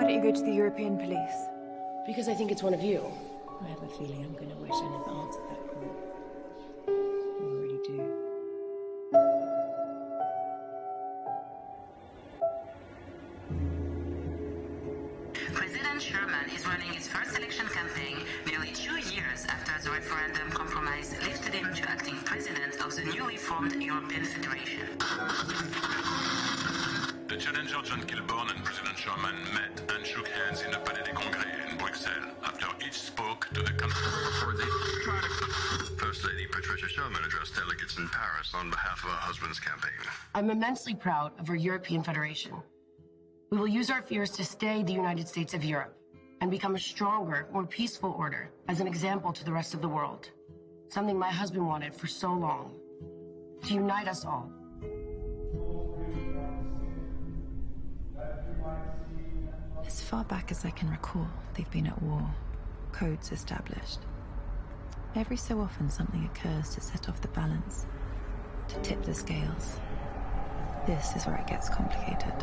don't you go to the European police? Because I think it's one of you. I have a feeling I'm going to wish I never answered that call. I already do. President Sherman is running his first election campaign nearly 2 years after the referendum compromise lifted him to acting president of the newly formed European Federation. The challenger John Kilburn and President Sherman met and shook hands in the Palais des Congrès in Bruxelles after each spoke to the country. First Lady Patricia Sherman addressed delegates in Paris on behalf of her husband's campaign. I'm immensely proud of our European Federation. We will use our fears to stay the United States of Europe and become a stronger, more peaceful order as an example to the rest of the world. Something my husband wanted for so long. To unite us all. As far back as I can recall, they've been at war, codes established. Every so often something occurs to set off the balance, to tip the scales. This is where it gets complicated.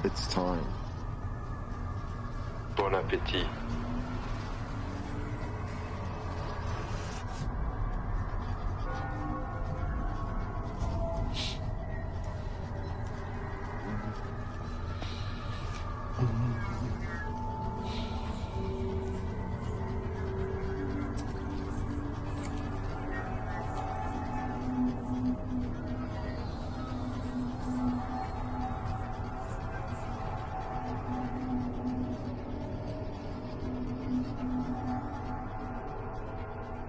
It's time. Bon appétit.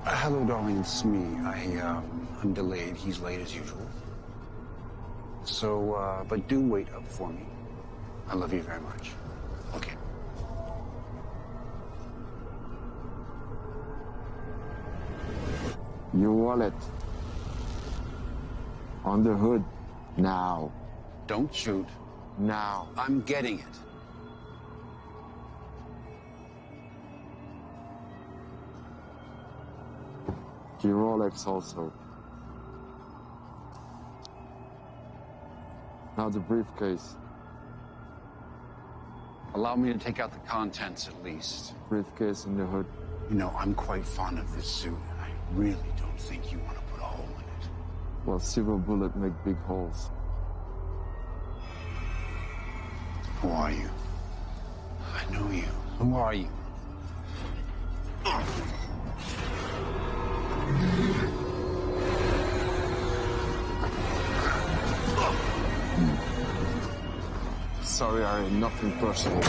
Hello, darling, it's me. I'm delayed. He's late as usual. So, but do wait up for me. I love you very much. Okay. Your wallet. On the hood. Now. Don't shoot. Now. I'm getting it. Your Rolex also. Now the briefcase. Allow me to take out the contents at least. Briefcase in the hood. You know, I'm quite fond of this suit, and I really don't think you want to put a hole in it. Well, silver bullet make big holes. Who are you? I know you. Who are you? Sorry, Harry, nothing personal.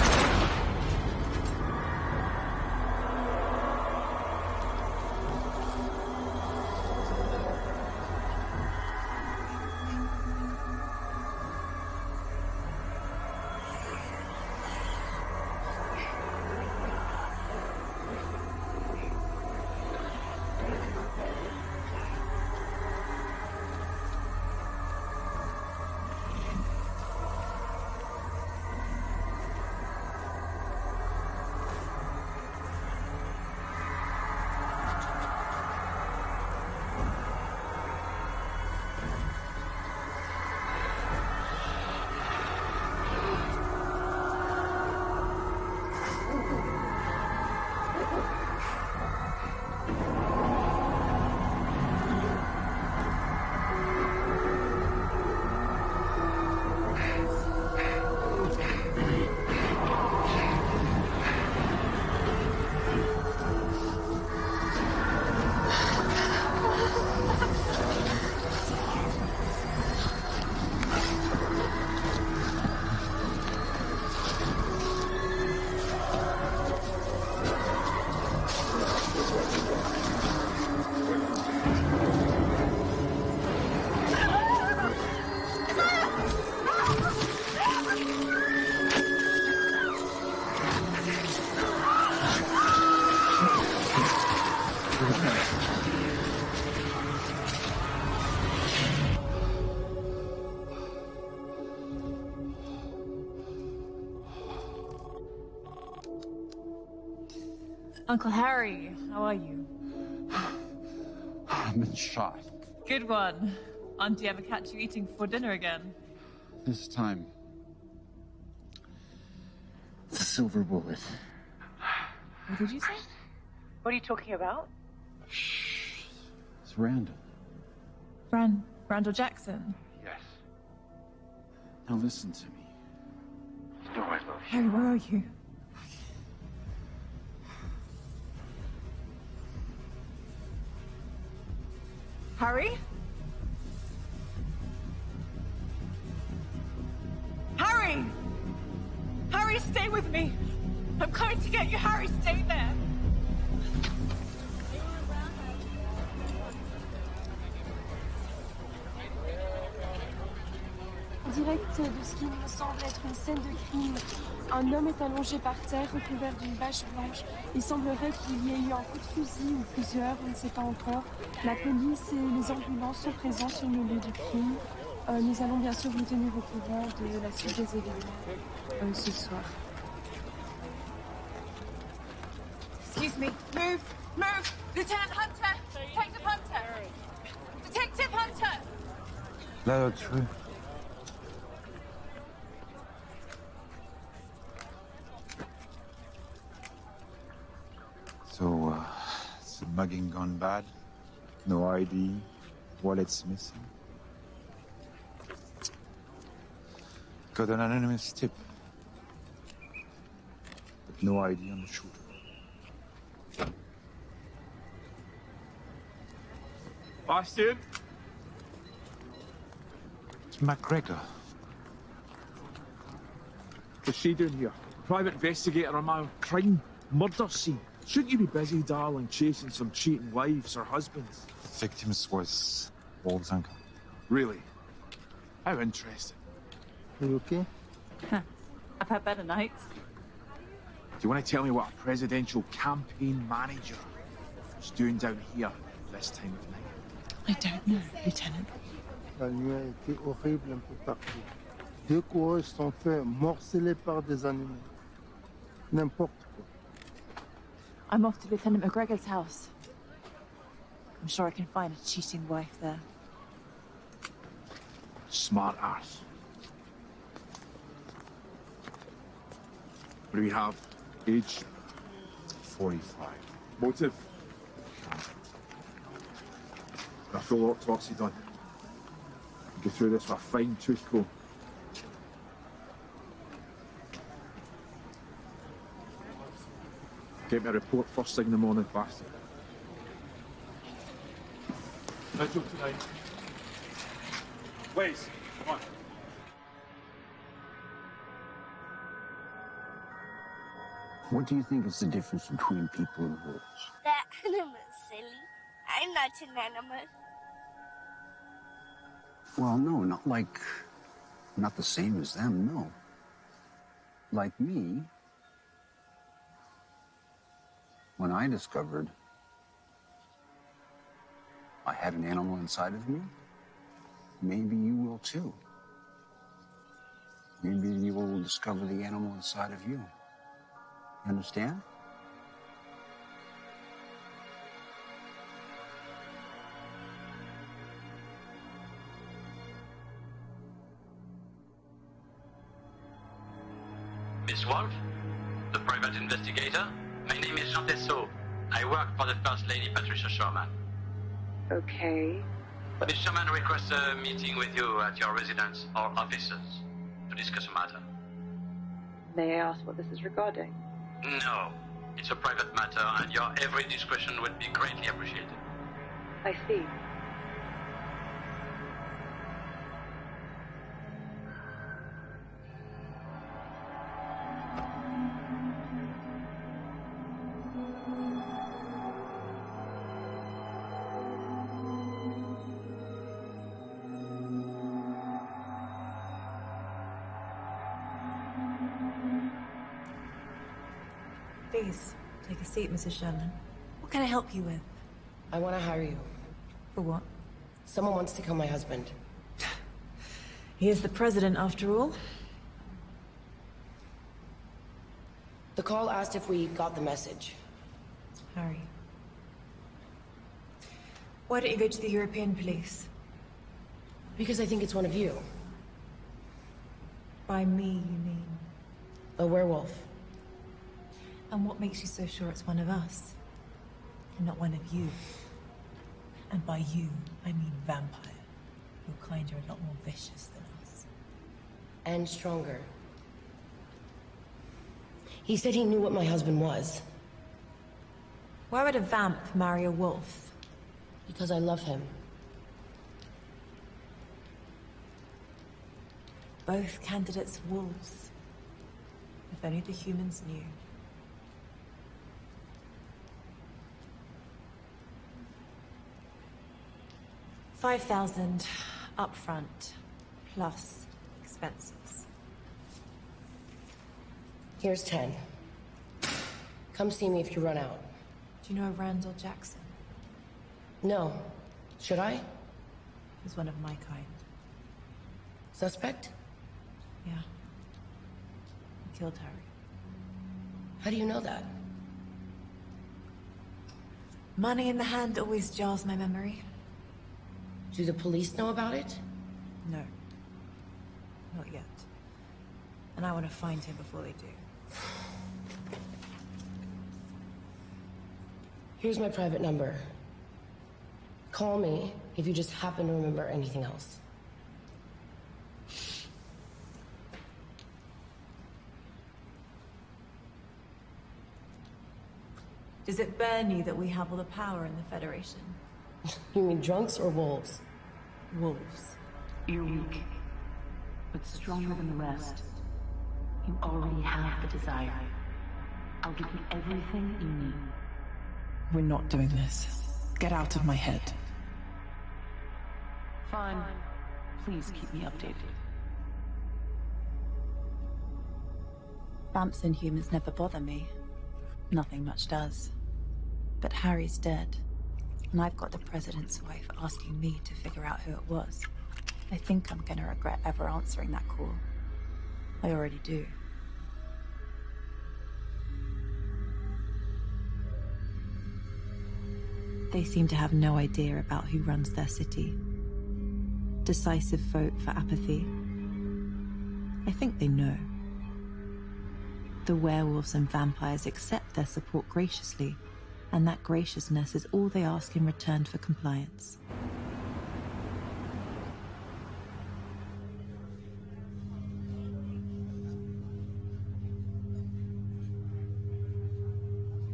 Uncle Harry, how are you? I've been shot. Good one. Auntie ever catch you eating before dinner again? This time, it's a silver bullet. What did you say? What are you talking about? It's Randall. Randall Jackson? Yes. Now listen to me. You know I love you. Harry, where are you? Harry? Harry! Harry, stay with me! I'm coming to get you, Harry, stay there! Direct de ce qui me semble être une scène de crime. Un homme est allongé par terre, recouvert d'une bâche blanche. Il semblerait qu'il y ait eu un coup de fusil ou plusieurs, on ne sait pas encore. La police et les ambulances sont présents sur le lieu du crime. Nous allons bien sûr vous tenir au courant de la suite des événements ce soir. Excuse me. Move! Lieutenant Hunter! Detective Hunter! Detective Hunter! Là, tu veux. So, is the mugging gone bad? No ID, wallet's missing. Got an anonymous tip. But no ID on the shooter. Bastian? It's MacGregor. What's she doing here? Private investigator on my crime murder scene. Shouldn't you be busy, darling, chasing some cheating wives or husbands? The victims was Wolf's uncle. Really? How interesting. Are you okay? I've had better nights. Do you want to tell me what a presidential campaign manager is doing down here this time of night? I don't know, Lieutenant. La nuit a été horrible un peu partout. 2 coureurs sont faits morceler par des animaux. N'importe quoi. I'm off to Lieutenant McGregor's house. I'm sure I can find a cheating wife there. Smart ass. What do we have? Age? 45. Motive? A full autopsy done. Go through this with a fine tooth comb. Get me a report first thing in the morning, bastard. Vigil tonight. Please, come on. What do you think is the difference between people and wolves? That animal's silly. I'm not an animal. Well, no, not the same as them, no. Like me, when I discovered I had an animal inside of me, maybe you will too. Maybe you will discover the animal inside of you. You understand? Miss Wolf, the private investigator. My name is Jean Tessot. I work for the First Lady Patricia Sherman. Okay. Miss Sherman requests a meeting with you at your residence or offices to discuss a matter. May I ask what this is regarding? No, it's a private matter and your every discretion would be greatly appreciated. I see. Please, take a seat, Mrs. Sherman. What can I help you with? I want to hire you. For what? Someone wants to kill my husband. He is the president, after all. The call asked if we got the message. Harry. Why don't you go to the European police? Because I think it's one of you. By me, you mean? A werewolf. And what makes you so sure it's one of us? And not one of you? And by you, I mean vampire. Your kind are a lot more vicious than us. And stronger. He said he knew what my husband was. Why would a vamp marry a wolf? Because I love him. Both candidates wolves. If only the humans knew. 5,000 upfront, plus expenses. Here's 10. Come see me if you run out. Do you know Randall Jackson? No. Should I? He's one of my kind. Suspect? Yeah. He killed Harry. How do you know that? Money in the hand always jars my memory. Do the police know about it? No. Not yet. And I want to find him before they do. Here's my private number. Call me if you just happen to remember anything else. Does it burn you that we have all the power in the Federation? You mean drunks or wolves? Wolves. You're weak, but stronger than the rest. You already have the desire. I'll give you everything you need. We're not doing this. Get out of my head. Fine. Please keep me updated. Vamps and humans never bother me. Nothing much does. But Harry's dead. And I've got the President's wife asking me to figure out who it was. I think I'm gonna regret ever answering that call. I already do. They seem to have no idea about who runs their city. Decisive vote for apathy. I think they know. The werewolves and vampires accept their support graciously, and that graciousness is all they ask in return for compliance.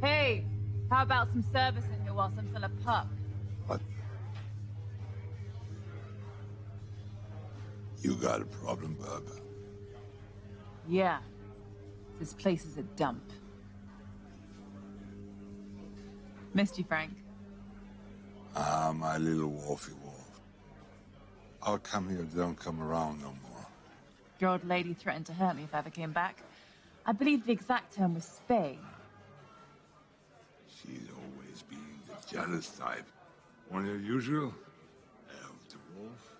Hey, how about some service in here whilst I'm still a pup? What? You got a problem, bub? Yeah. This place is a dump. Missed you, Frank. Ah, my little wolfy wolf. I'll come here, don't come around no more. Your old lady threatened to hurt me if I ever came back. I believe the exact term was spay. She's always being the jealous type. One unusual. Elf to wolf.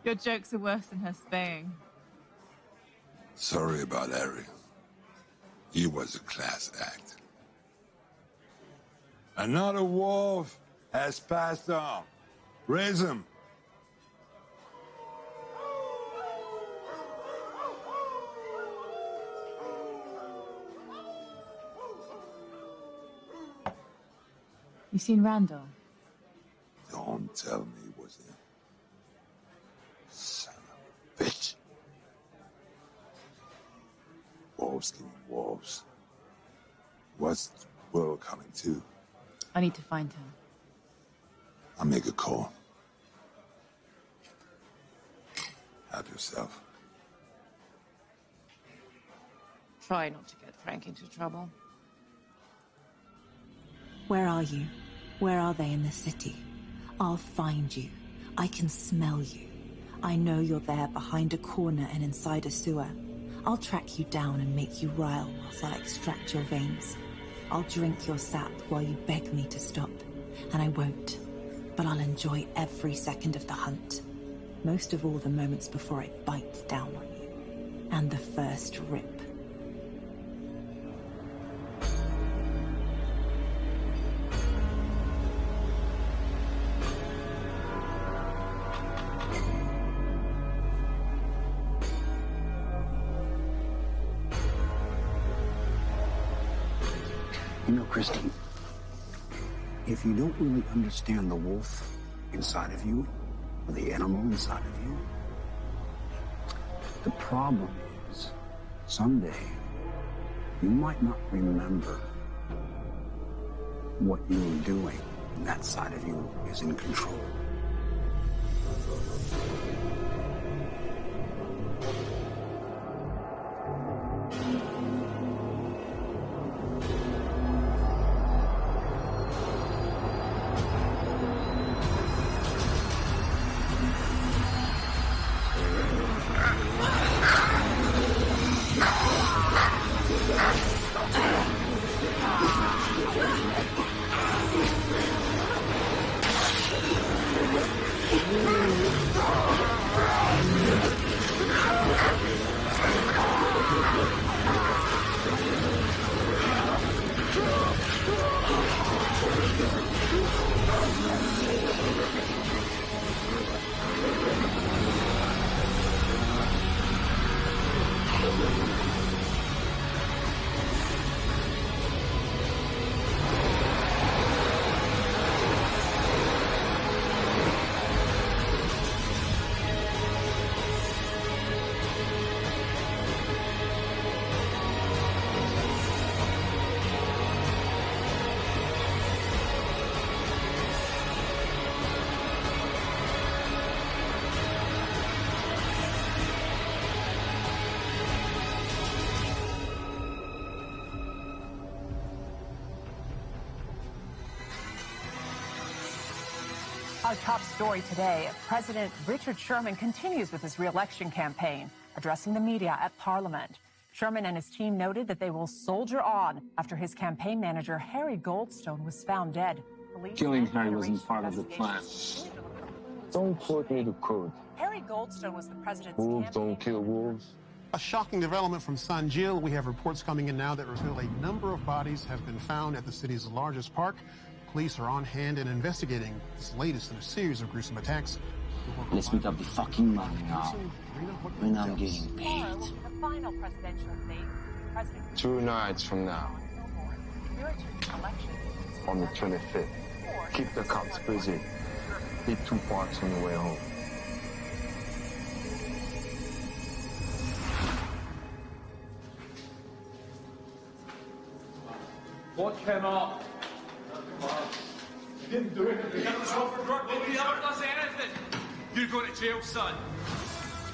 Your jokes are worse than her spaying. Sorry about Harry. He was a class act. Another wolf has passed on. Raise him. You seen Randall? Don't tell me it was him. Son of a bitch. Wolves killing wolves. What's the world coming to? I need to find him. I'll make a call. Help yourself. Try not to get Frank into trouble. Where are you? Where are they in the city? I'll find you. I can smell you. I know you're there behind a corner and inside a sewer. I'll track you down and make you rile whilst I extract your veins. I'll drink your sap while you beg me to stop. And I won't. But I'll enjoy every second of the hunt. Most of all the moments before I bite down on you. And the first rip. You know, Christine, if you don't really understand the wolf inside of you, or the animal inside of you, the problem is, someday, you might not remember what you were doing, and that side of you is in control. Our top story today, President Richard Sherman continues with his re-election campaign, addressing the media at Parliament. Sherman and his team noted that they will soldier on after his campaign manager, Harry Goldstone, was found dead. Killing Harry wasn't part of the plan. Don't quote me the code. Harry Goldstone was the president's Wolves don't kill wolves. A shocking development from San Gil. We have reports coming in now that reveal a number of bodies have been found at the city's largest park. Police are on hand and investigating this latest in a series of gruesome attacks. Let's make up the fucking money now. When I'm getting paid. The final presidential debate. President 2 nights from now, on the 25th. Keep the cops busy. Hit 2 parks on the way home. Lock him up. You didn't do anything. That was Robert Burke. Nobody ever does anything. You're going to jail, son.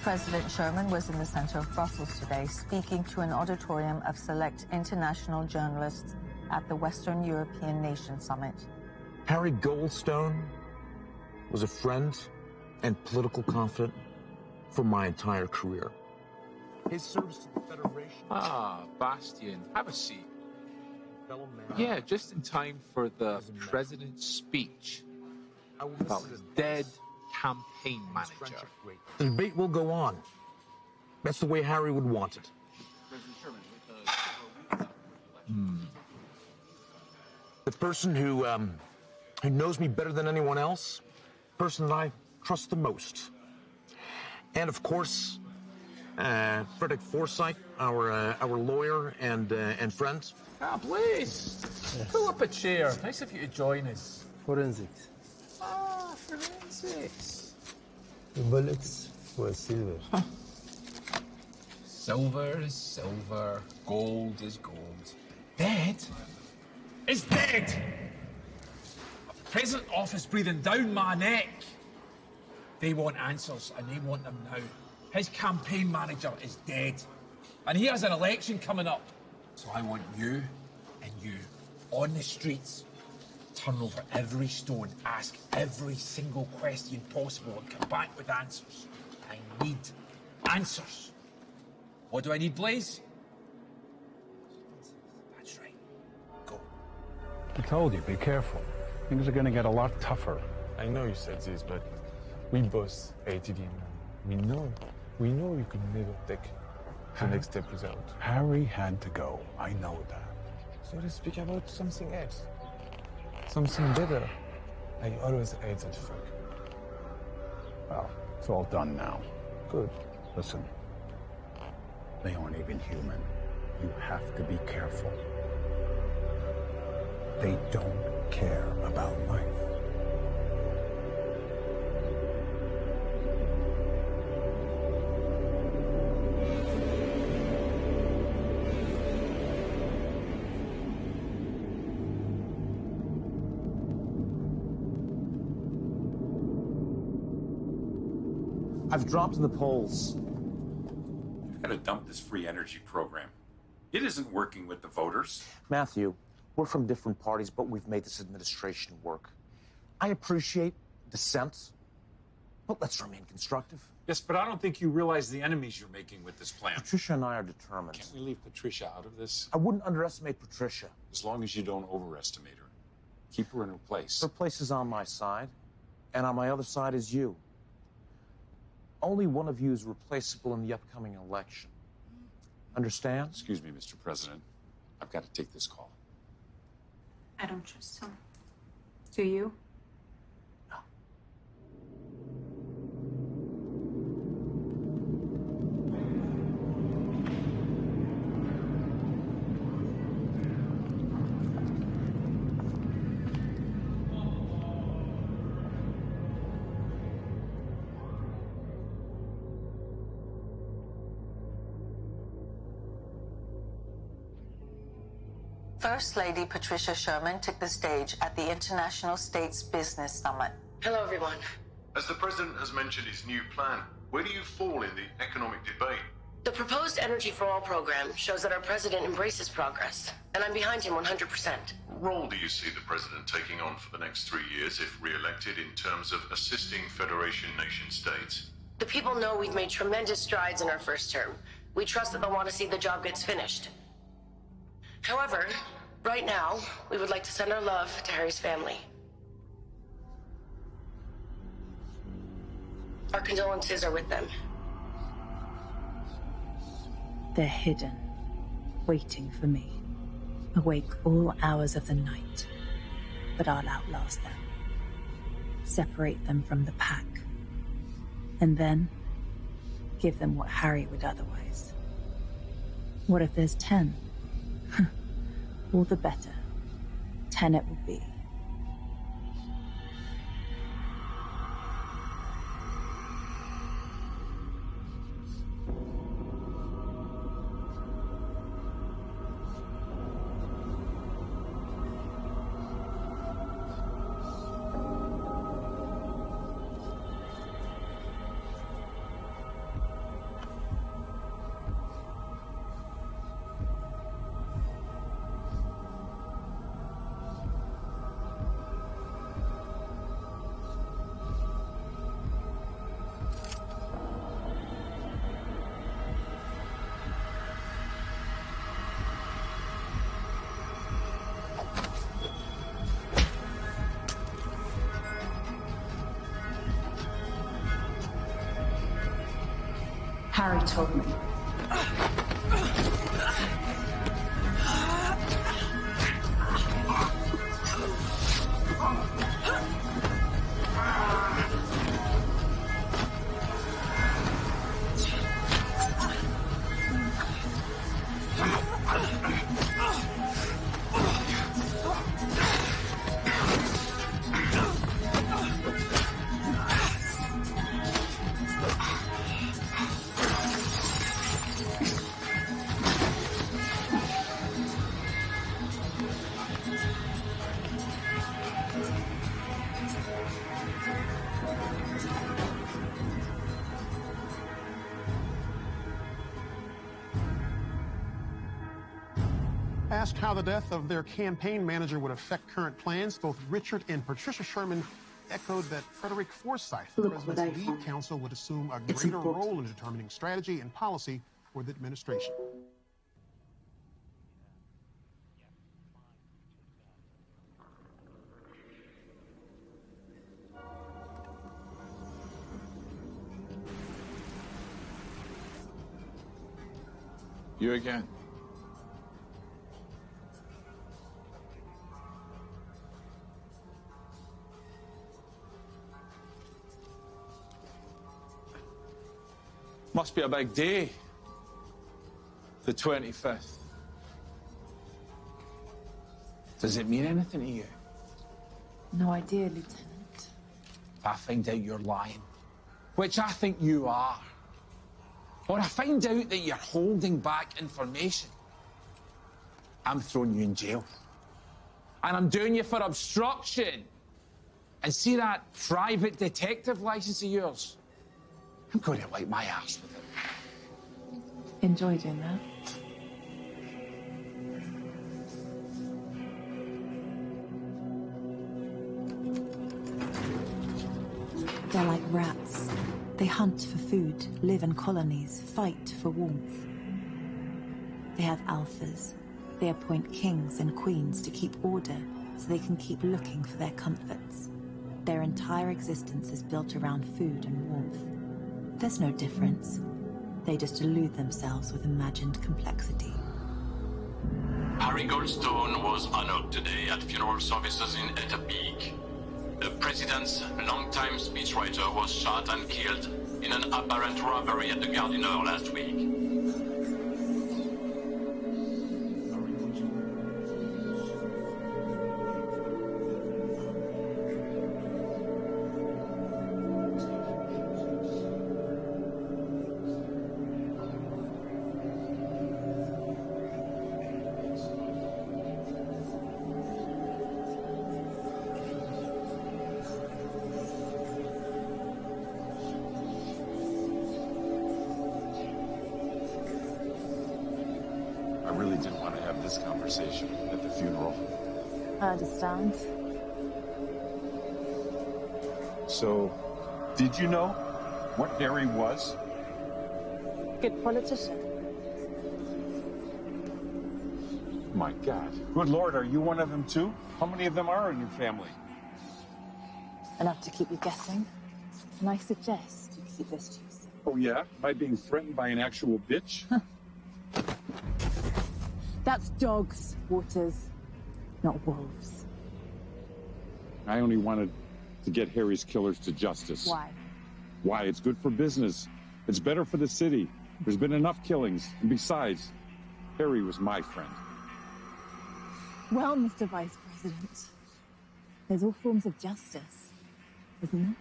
President Sherman was in the center of Brussels today, speaking to an auditorium of select international journalists at the Western European Nation Summit. Harry Goldstone was a friend and political confidant for my entire career. His service to the Federation... Ah, Bastian, have a seat. Yeah, just in time for the president's speech about his dead campaign manager. The debate will go on. That's the way Harry would want it. The person who knows me better than anyone else, person that I trust the most. And of course, Frederick Forsyth, our lawyer and friend. Ah, please. Yes. Pull up a chair. Nice of you to join us. Forensics. Ah, forensics. The bullets were silver. Huh. Silver is silver. Gold is gold. Dead is dead. A present office breathing down my neck. They want answers, and they want them now. His campaign manager is dead. And he has an election coming up. So I want you and you on the streets, turn over every stone, ask every single question possible and come back with answers. I need answers. What do I need, Blaze? That's right. Go. I told you, be careful. Things are going to get a lot tougher. I know you said this, but we both hated him. We know you could never take the next step without. Harry had to go. I know that. So let's speak about something else. Something better. I always hate that fuck. Well, it's all done now. Good. Listen, they aren't even human. You have to be careful. They don't care about life. I've dropped in the polls. We've got to dump this free energy program. It isn't working with the voters. Matthew, we're from different parties, but we've made this administration work. I appreciate dissent, but let's remain constructive. Yes, but I don't think you realize the enemies you're making with this plan. Patricia and I are determined. Can't we leave Patricia out of this? I wouldn't underestimate Patricia. As long as you don't overestimate her. Keep her in her place. Her place is on my side, and on my other side is you. Only one of you is replaceable in the upcoming election. Understand? Excuse me, Mr. President. I've got to take this call. I don't trust him. Do you? First Lady Patricia Sherman took the stage at the International States Business Summit. Hello, everyone. As the president has mentioned his new plan, where do you fall in the economic debate? The proposed Energy for All program shows that our president embraces progress, and I'm behind him 100%. What role do you see the president taking on for the next 3 years if re-elected in terms of assisting Federation nation states? The people know we've made tremendous strides in our first term. We trust that they'll want to see the job gets finished. However, right now, we would like to send our love to Harry's family. Our condolences are with them. They're hidden, waiting for me, awake all hours of the night. But I'll outlast them. Separate them from the pack. And then give them what Harry would otherwise. What if there's 10? All the better. 10 it will be. Harry told me. Asked how the death of their campaign manager would affect current plans, both Richard and Patricia Sherman echoed that Frederick Forsyth, the president's lead counsel, would assume a greater role in determining strategy and policy for the administration. You again. Must be a big day. The 25th. Does it mean anything to you? No idea, Lieutenant. If I find out you're lying, which I think you are, or I find out that you're holding back information, I'm throwing you in jail. And I'm doing you for obstruction. And see that private detective license of yours? I'm going to wipe my ass with it. Enjoy doing that. They're like rats. They hunt for food, live in colonies, fight for warmth. They have alphas. They appoint kings and queens to keep order so they can keep looking for their comforts. Their entire existence is built around food and warmth. There's no difference. They just elude themselves with imagined complexity. Harry Goldstone was honored today at funeral services in Etobicoke. The president's longtime speechwriter was shot and killed in an apparent robbery at the Gardiner last week. I really didn't want to have this conversation at the funeral. I understand. So, did you know what Harry was? Good politician. My God. Good Lord, are you one of them too? How many of them are in your family? Enough to keep you guessing. And I suggest you keep this to yourself. Oh yeah? By being threatened by an actual bitch? That's dogs, Waters, not wolves. I only wanted to get Harry's killers to justice. Why? Why? It's good for business. It's better for the city. There's been enough killings. And besides, Harry was my friend. Well, Mr. Vice President, there's all forms of justice, isn't there?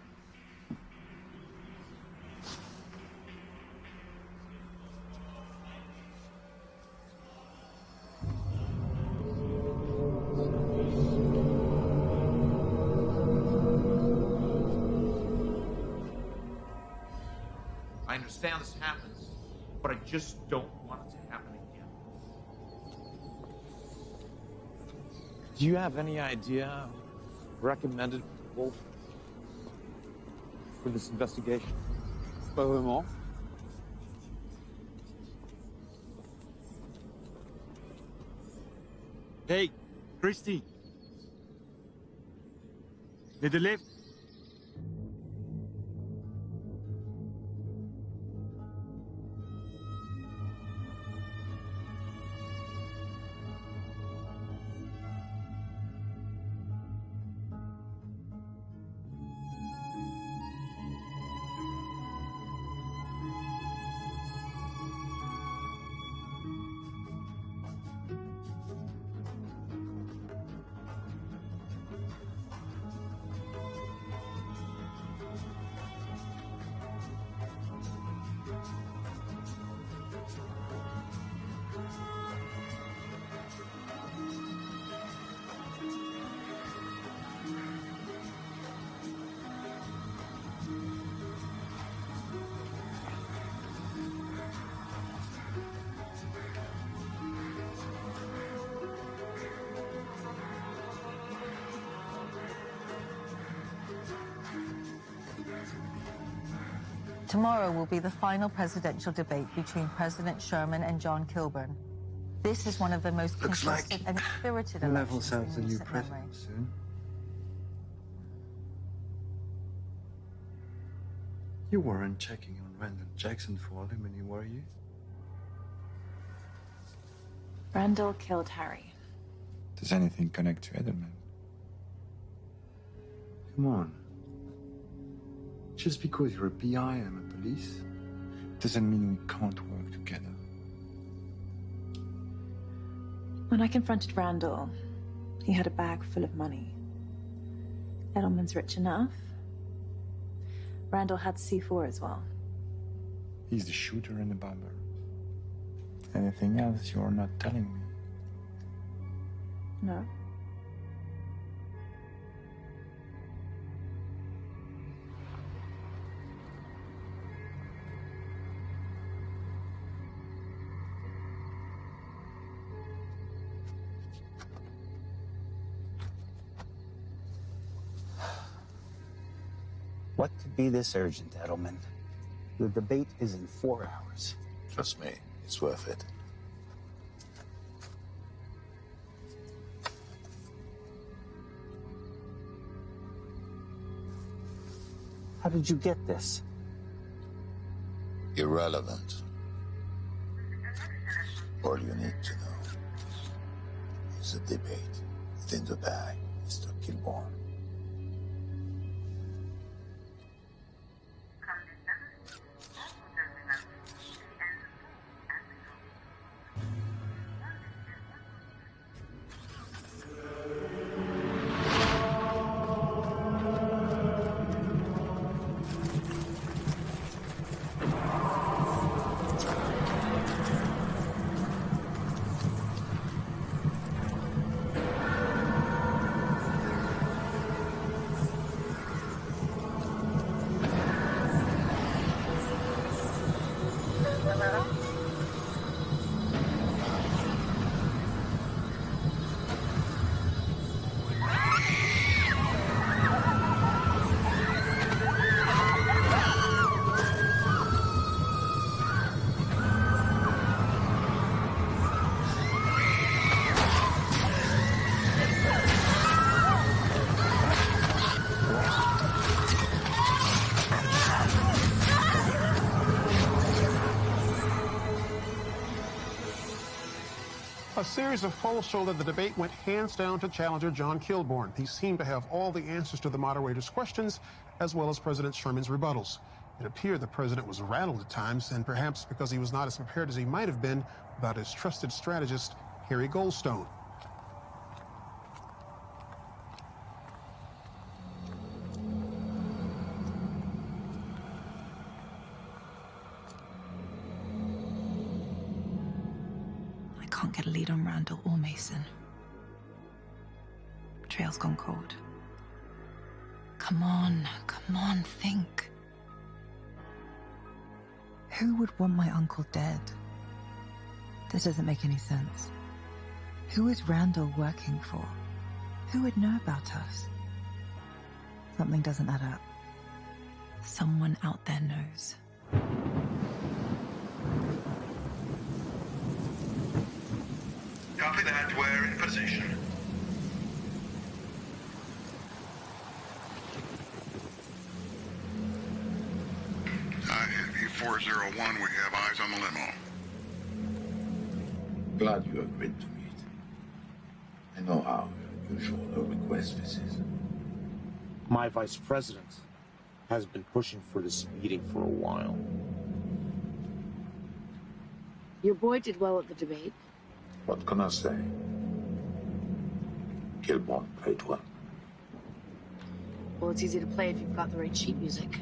I understand this happens, but I just don't want it to happen again. Do you have any idea recommended Wolf for this investigation? Pas vraiment. Hey, Christy. Need a lift? Tomorrow will be the final presidential debate between President Sherman and John Kilburn. This is one of the most contested and spirited elections in the new recent memory. president soon. You weren't checking on Randall Jackson for alimony, were you? Randall killed Harry. Does anything connect to Edelman? Come on. Just because you're a PI and I'm a police, doesn't mean we can't work together. When I confronted Randall, he had a bag full of money. Edelman's rich enough. Randall had C4 as well. He's the shooter and the bomber. Anything else you're not telling me? No. What could be this urgent, Edelman? The debate is in 4 hours. Trust me, it's worth it. How did you get this? Irrelevant. All you need to know is a debate within the bag, Mr. Kilburn. A series of polls show that the debate went hands down to challenger John Kilburn. He seemed to have all the answers to the moderator's questions, as well as President Sherman's rebuttals. It appeared the president was rattled at times, and perhaps because he was not as prepared as he might have been about his trusted strategist, Harry Goldstone. I can't get a lead on Randall or Mason. Trail's gone cold. Come on, think. Who would want my uncle dead? This doesn't make any sense. Who is Randall working for? Who would know about us? Something doesn't add up. Someone out there knows. Copy that. We're in position. Heavy 401, we have eyes on the limo. Glad you agreed to meet. I know how unusual a request this is. My vice president has been pushing for this meeting for a while. Your boy did well at the debate. What can I say? Kilborn played well. Well, it's easy to play if you've got the right sheet music.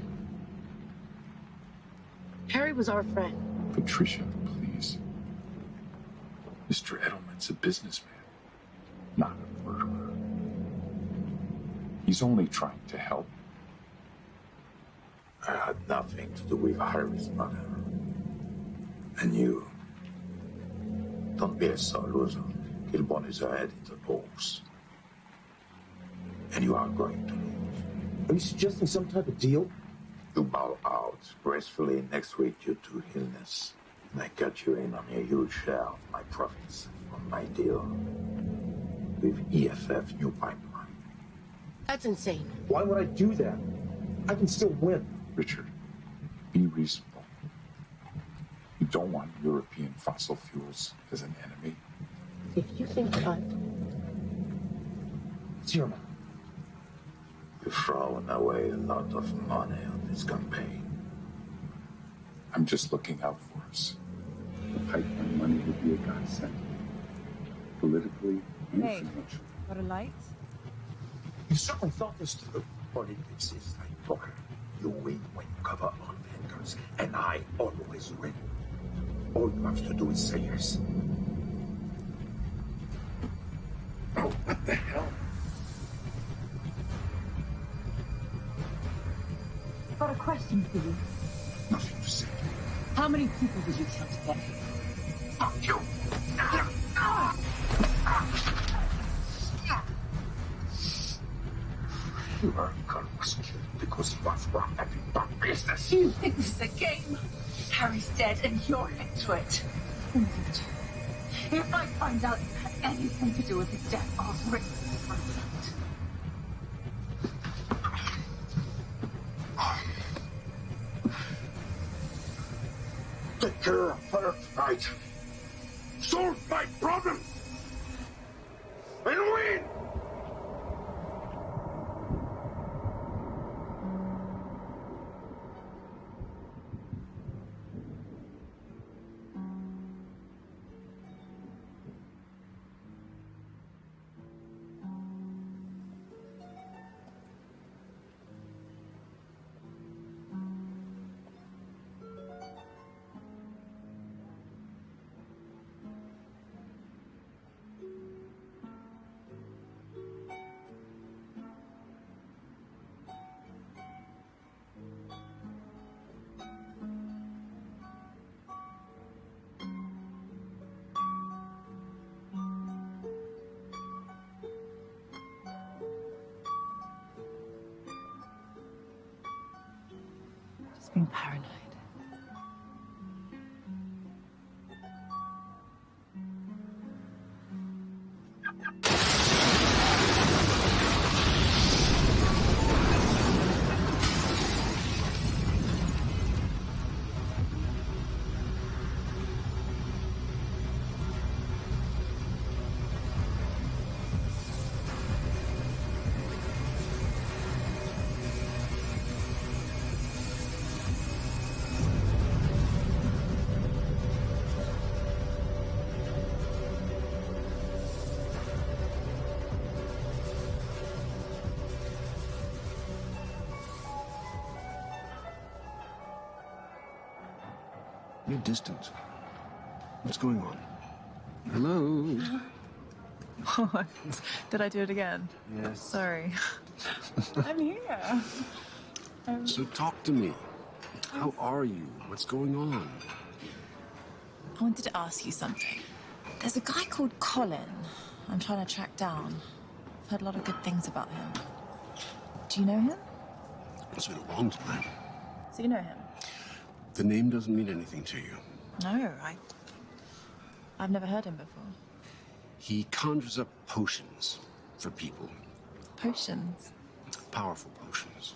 Harry was our friend. Patricia, please. Mr. Edelman's a businessman, not a murderer. He's only trying to help. I had nothing to do with Harry's murder. And you... Don't be a sore loser. Kilborn is ahead in the polls. And you are going to lose. Are you suggesting some type of deal? You bow out gracefully next week due to illness. And I cut you in on a huge share of my profits from my deal with EFF New Pipeline. That's insane. Why would I do that? I can still win. Richard, be reasonable. You don't want European fossil fuels as an enemy. If you think it's your mouth. You've thrown away a lot of money on this campaign. I'm just looking out for us. The pipeline money would be a godsend. Politically and Hey, financially. got a light? You certainly thought this through. Politics is like poker. You win when you cover all fingers, and I always win. All you have to do is say yes. Oh, what the hell? Got a question for you. Nothing to say. How many people did you kill today? Fuck you. Your uncle was killed because he was wrong at the bad business. You think this is a game? Harry's dead and you're into it. If I find out you had anything to do with his death, I'll rip you from it. Take care of her tonight. Solve my problem. And win! Just being paranoid. You're distant. What's going on? Hello? What? Did I do it again? Yes. Sorry. I'm here. So talk to me. How are you? What's going on? I wanted to ask you something. There's a guy called Colin I'm trying to track down. I've heard a lot of good things about him. Do you know him? It's been a long time. So you know him? The name doesn't mean anything to you. No, I've never heard him before. He conjures up potions for people. Potions? Powerful potions.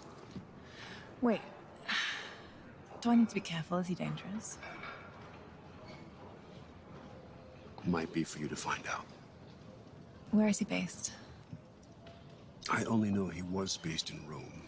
Wait. Do I need to be careful? Is he dangerous? Might be for you to find out. Where is he based? I only know he was based in Rome.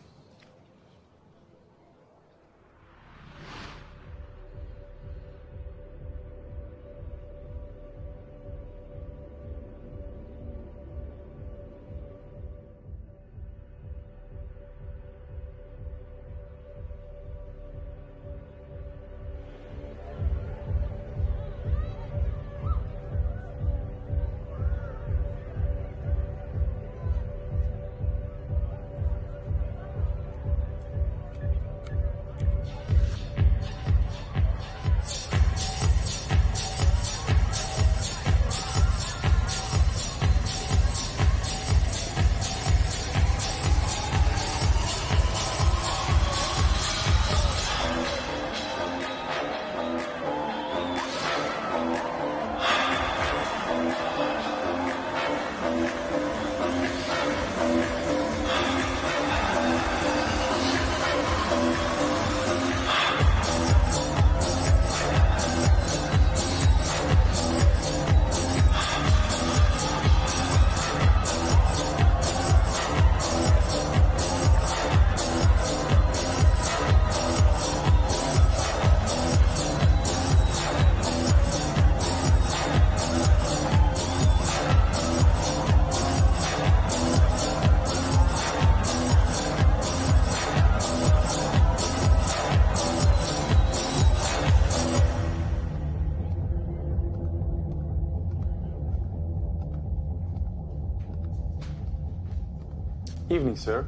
Evening, sir.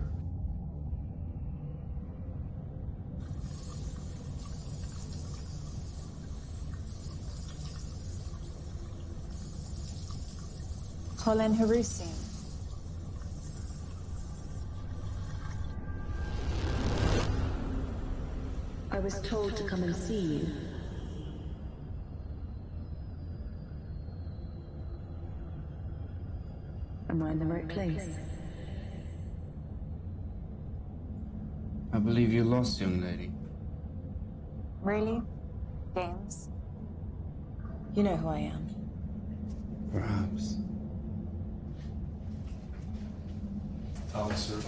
Colin Harusian. I was told to come and see you. Am I in the right place? I believe you're lost, young lady. Really? James? You know who I am. Perhaps. I'll sir.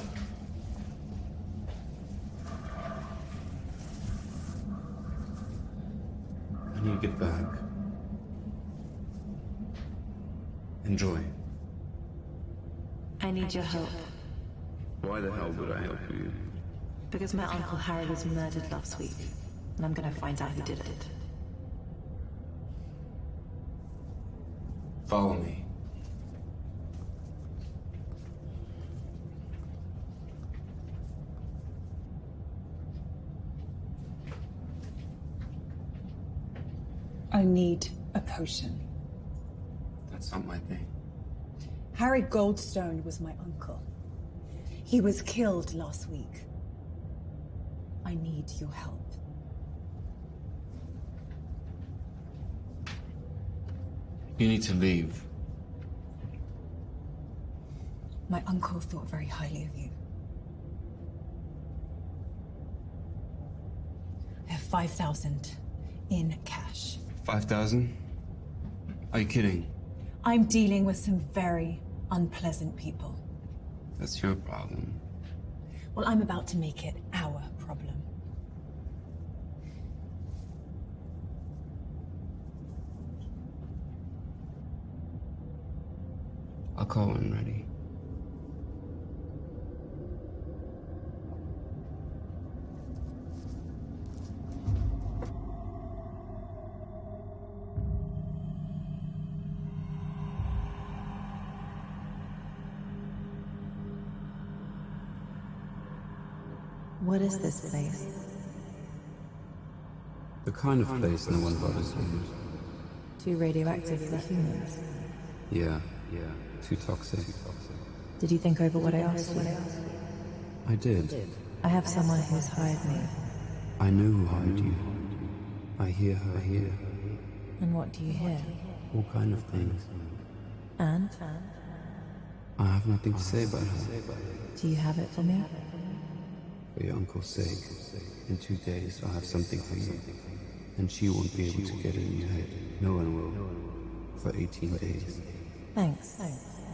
I need to get back. Enjoy. I need your help. Why the hell would I help you? Because my Uncle Harry was murdered last week, and I'm gonna find out who did it. Follow me. I need a potion. That's not my thing. Harry Goldstone was my uncle. He was killed last week. I need your help. You need to leave. My uncle thought very highly of you. I have 5,000 in cash. 5,000? Are you kidding? I'm dealing with some very unpleasant people. That's your problem. Well, I'm about to make it our problem. I'll call when ready. What is this place? The kind of place no one bothers with. Too radioactive for humans. Yeah. Too toxic. Did you think over what I asked you? I did. I have someone who's hired me. I know who hired you. I hear her here. And what do you hear? All kind of things. And? I have nothing to say about her. Do you have it for me? For your uncle's sake. In 2 days, I'll have something for you. And she won't be able to get it in your head. No one will. For 18 days. Thanks.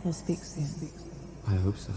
We'll speak soon. I hope so.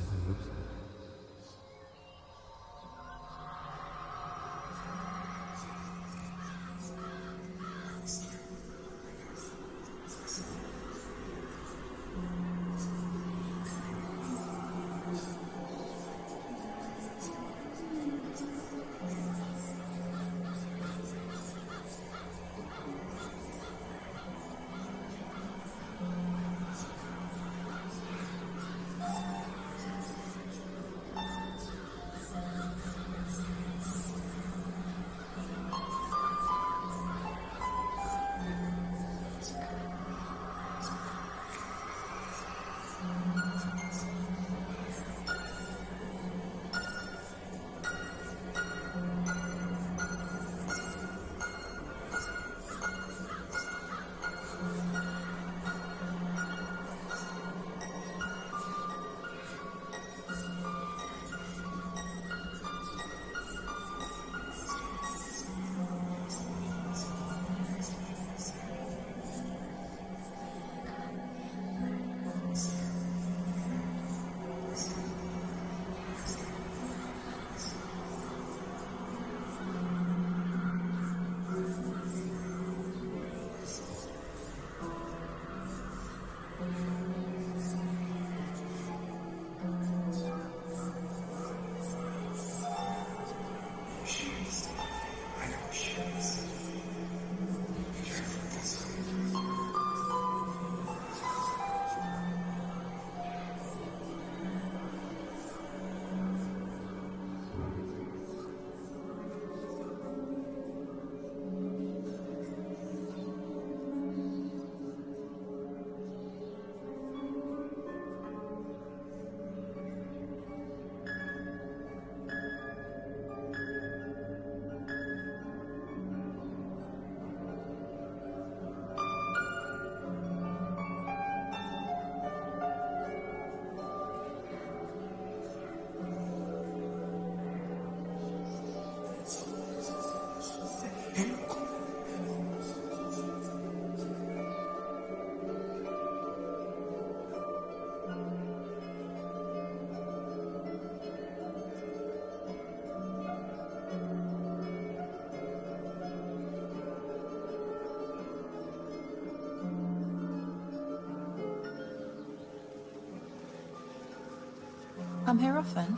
Come here often?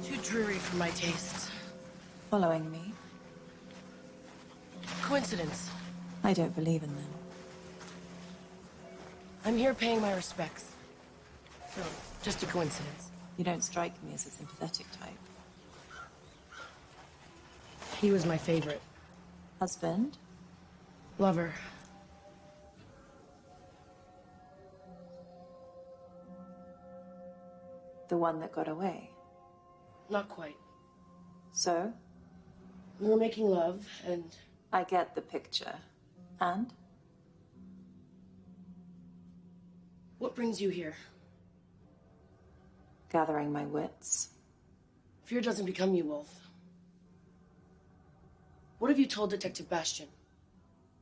Too dreary for my taste. Following me? Coincidence. I don't believe in them. I'm here paying my respects. So, just a coincidence. You don't strike me as a sympathetic type. He was my favorite. Husband? Lover. The one that got away? Not quite. So? We were making love, and... I get the picture. And? What brings you here? Gathering my wits. Fear doesn't become you, Wolf. What have you told Detective Bastian?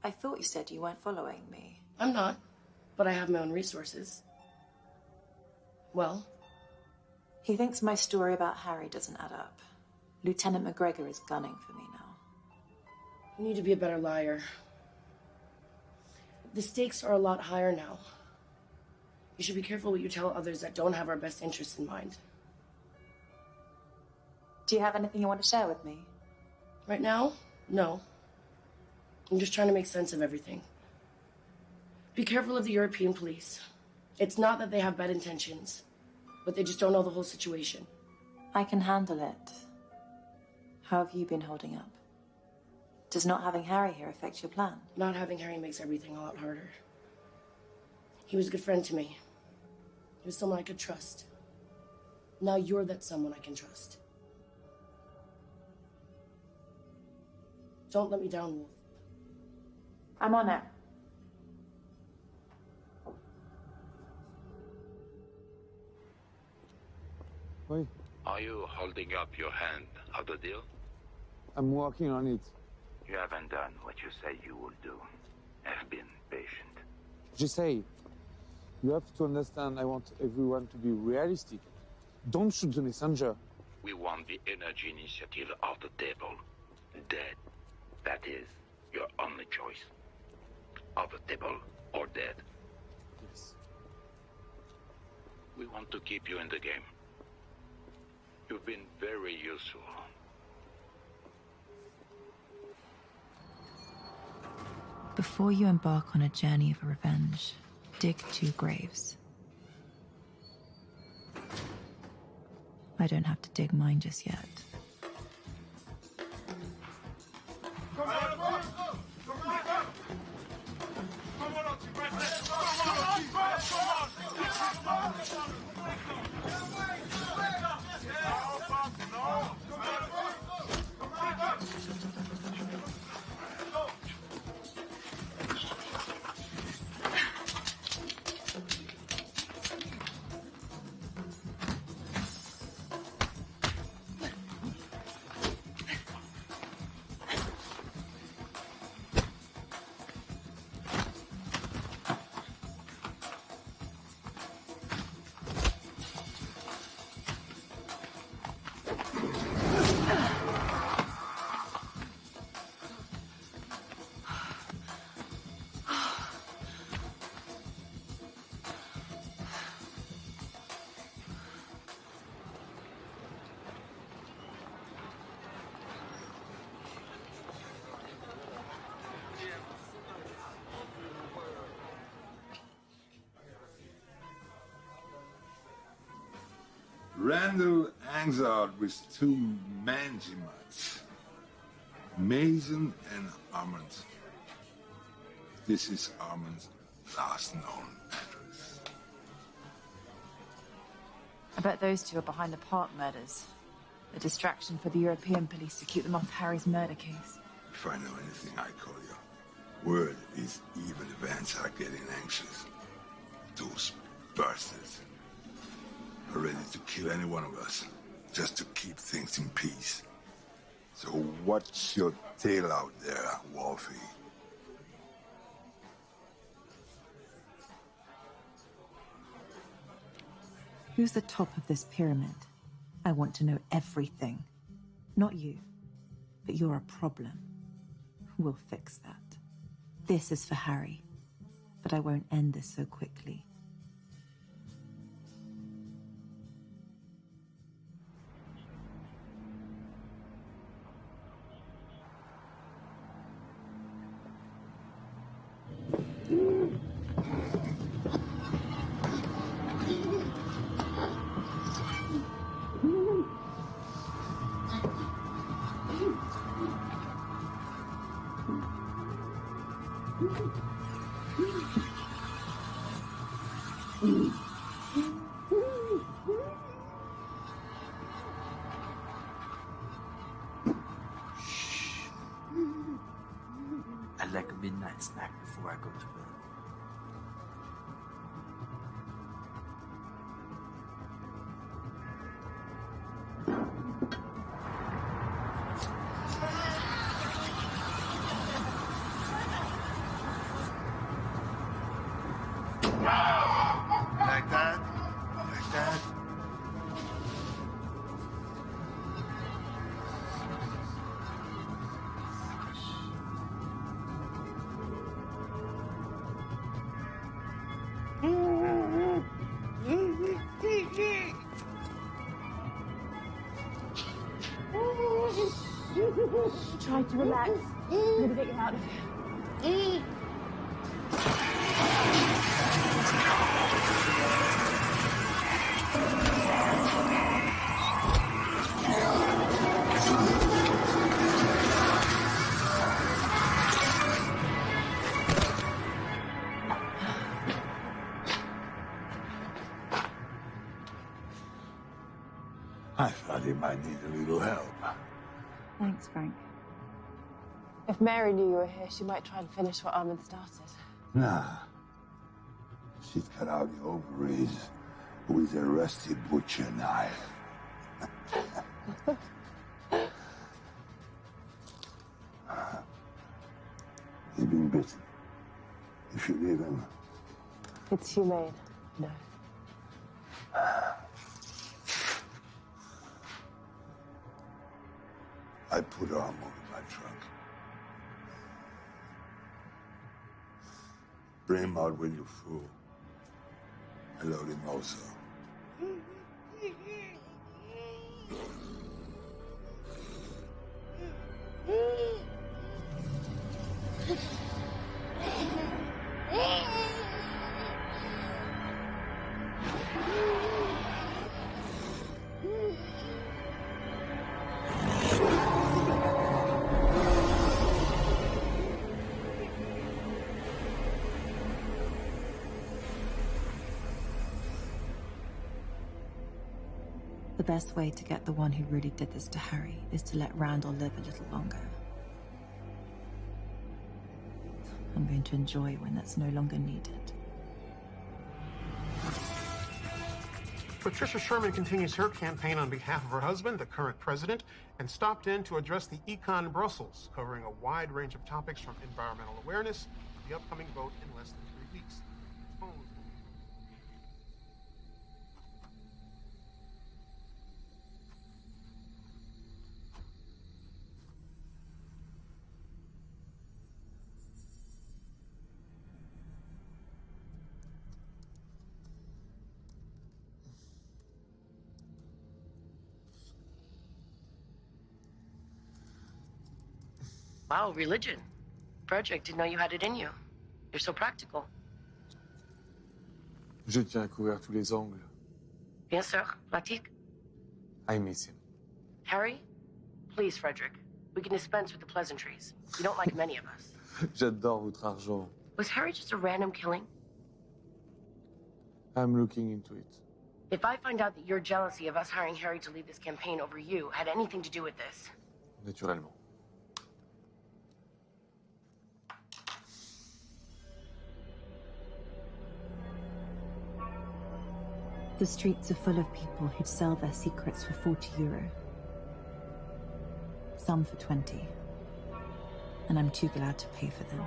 I thought you said you weren't following me. I'm not, but I have my own resources. Well? He thinks my story about Harry doesn't add up. Lieutenant McGregor is gunning for me now. You need to be a better liar. The stakes are a lot higher now. You should be careful what you tell others that don't have our best interests in mind. Do you have anything you want to share with me? Right now? No. I'm just trying to make sense of everything. Be careful of the European police. It's not that they have bad intentions, but they just don't know the whole situation. I can handle it. How have you been holding up? Does not having Harry here affect your plan? Not having Harry makes everything a lot harder. He was a good friend to me. He was someone I could trust. Now you're that someone I can trust. Don't let me down, Wolf. I'm on it. Wait, Are you holding up your hand of the deal? I'm working on it. You haven't done what you said you would do. Have been patient. Just say, you have to understand I want everyone to be realistic. Don't shoot the messenger. We want the energy initiative off the table. Dead. That is your only choice. Off the table or dead. Yes. We want to keep you in the game. You've been very useful. Before you embark on a journey of revenge, dig 2 graves. I don't have to dig mine just yet. Randall hangs out with 2 Manjimats, Mason and Armand. This is Armand's last known address. I bet those 2 are behind the Park murders. A distraction for the European police to keep them off Harry's murder case. If I know anything, I call you. Word is even events are getting anxious. Those bastards are ready to kill any one of us, just to keep things in peace. So watch your tail out there, Wolfie. Who's the top of this pyramid? I want to know everything. Not you, but you're a problem. We'll fix that. This is for Harry, but I won't end this so quickly. I like a midnight snack before I go to bed. Like that? Like that? Try to relax. I'm gonna get you out of here. he might need a little help. Thanks, Frank. If Mary knew you were here, she might try and finish what Armin started. Nah. She's cut out the ovaries with a rusty butcher knife. He's been bitten. You should leave him. It's humane. No. I put armor in my trunk. Bring him out when you're full. I load him also. The best way to get the one who really did this to Harry is to let Randall live a little longer. I'm going to enjoy when that's no longer needed. Patricia Sherman continues her campaign on behalf of her husband, the current president, and stopped in to address the Econ Brussels, covering a wide range of topics from environmental awareness to the upcoming vote in less than 3 weeks. Wow, religion. Frederick, didn't know you had it in you. You're so practical. Je tiens à couvrir tous les angles. Bien sûr, pratique. I miss him. Harry, please, Frederick. We can dispense with the pleasantries. You don't like many of us. J'adore votre argent. Was Harry just a random killing? I'm looking into it. If I find out that your jealousy of us hiring Harry to lead this campaign over you had anything to do with this... Naturellement. The streets are full of people who'd sell their secrets for €40. Some for 20. And I'm too glad to pay for them.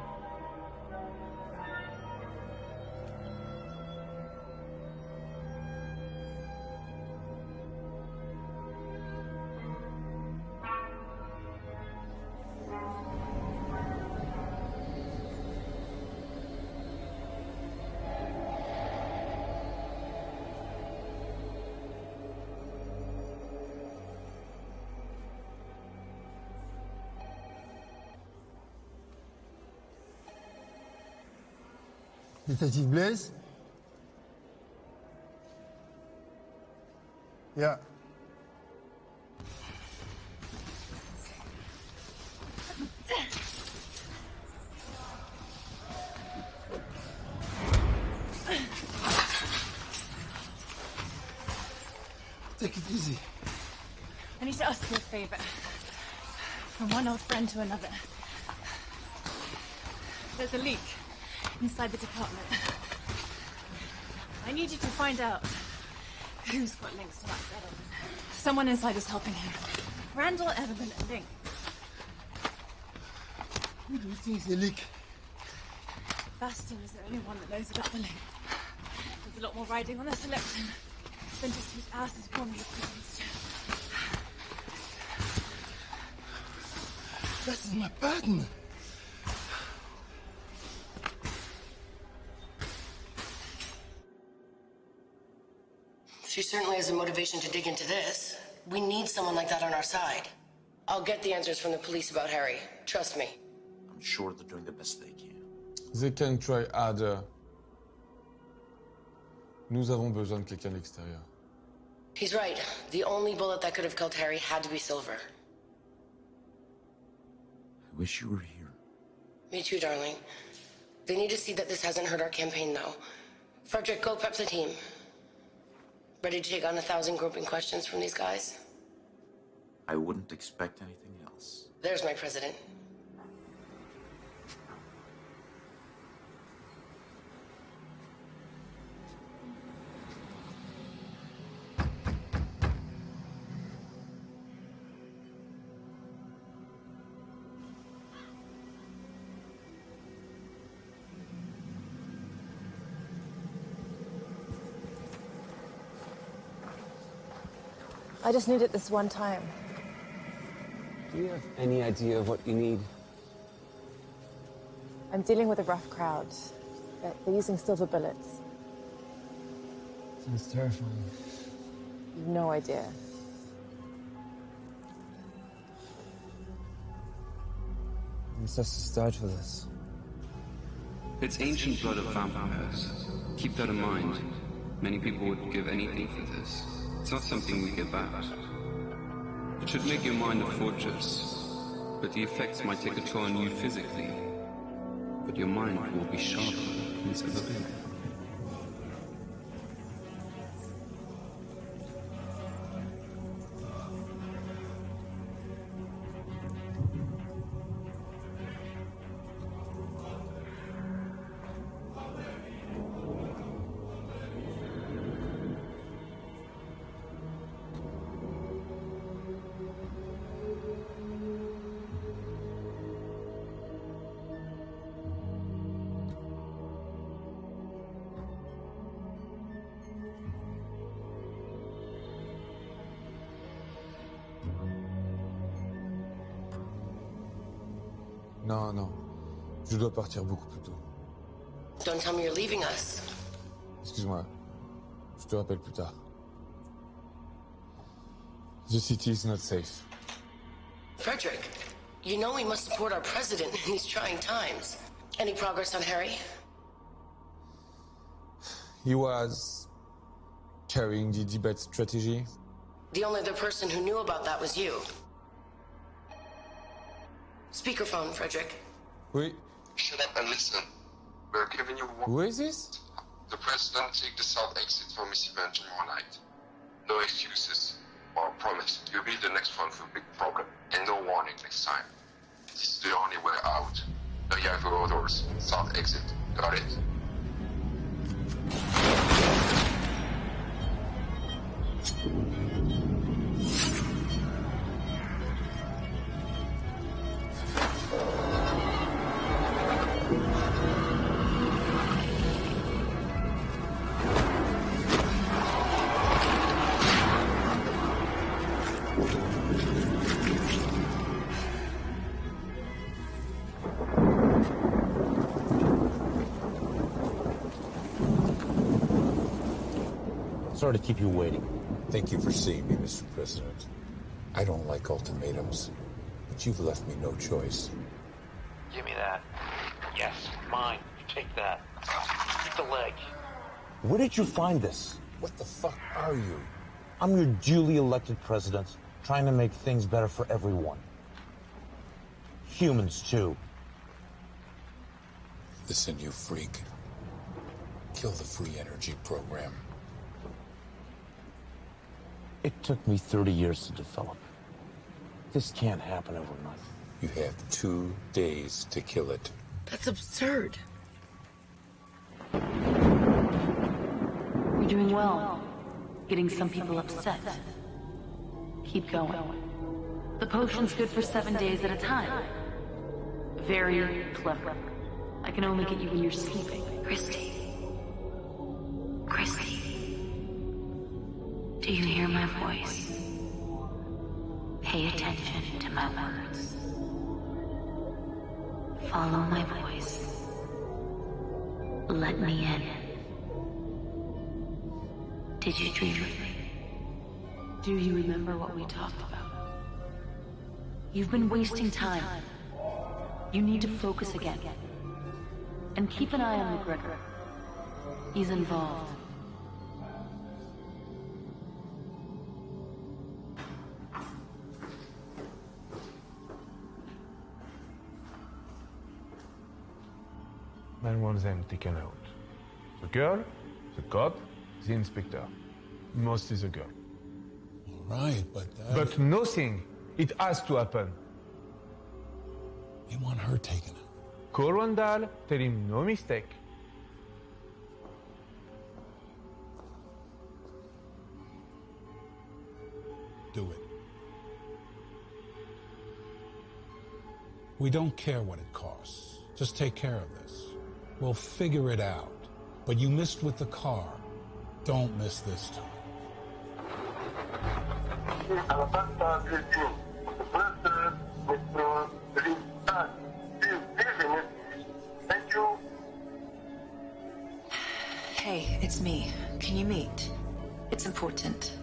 Detective Blaise? Yeah. Take it easy. I need to ask you a favor. From one old friend to another. There's a leak inside the department. I need you to find out who's got links to Max Edelman. Someone inside is helping him. Randall, Edelman, and Link. Who do you think is the leak? Bastion is the only one that knows about the link. There's a lot more riding on this election than just whose ass is warming the prisons. That is my partner. She certainly has the motivation to dig into this. We need someone like that on our side. I'll get the answers from the police about Harry. Trust me. I'm sure they're doing the best they can. They can try harder. Nous avons besoin de quelqu'un de l'extérieur. He's right. The only bullet that could have killed Harry had to be Silver. I wish you were here. Me too, darling. They need to see that this hasn't hurt our campaign, though. Frederick, go prep the team. Ready to take on 1,000 groping questions from these guys? I wouldn't expect anything else. There's my president. I just need it this one time. Do you have any idea of what you need? I'm dealing with a rough crowd. They're using silver bullets. Sounds terrifying. You've no idea. Ancestors died for this. It's ancient blood of vampires. Keep that in mind. Many people would give anything for this. It's not something we give out. It should make your mind a fortress, but the effects might take a toll on you physically. But your mind will be sharper than it's ever been. Non, non. Je dois partir beaucoup plus tôt. Don't tell me you're leaving us. Excuse-moi. Je te rappelle plus tard. The city is not safe. Frederick, you know we must support our president in these trying times. Any progress on Harry? He was carrying the debate strategy. The only other person who knew about that was you. Speakerphone, Frederick. Oui. Shut up and listen. We're giving you one. Who is this? The president take the south exit for Miss Event tomorrow night. No excuses. Or promise, you'll be the next one for a big problem. And no warning next time. This is the only way out. Now you have your orders. South exit. Got it? Sorry to keep you waiting. Thank you for seeing me, Mr. President. I don't like ultimatums, but you've left me no choice. Give me that. Yes, mine. Take that. Keep the leg. Where did you find this? What the fuck are you? I'm your duly elected president, trying to make things better for everyone. Humans, too. Listen, you freak. Kill the free energy program. It took me 30 years to develop. This can't happen overnight. You have 2 days to kill it. That's absurd. You're doing well. Getting some people upset. Keep going. The potion's good for 7 days at a time. Very clever. I can only get you when you're sleeping. Christy. Christy. Do you hear my voice? Pay attention to my words. Follow my voice. Let me in. Did you dream of me? Do you remember what we talked about? You've been wasting time. You need to focus again. And keep an eye on McGregor. He's involved. Man wants them taken out. The girl, the cop, the inspector. Mostly the girl. Right, but... But nothing It has to happen. They want her taken out. Call Randall, tell him no mistake. Do it. We don't care what it costs. Just take care of this. We'll figure it out. But you missed with the car. Don't miss this time. Thank you. Hey, it's me. Can you meet? It's important.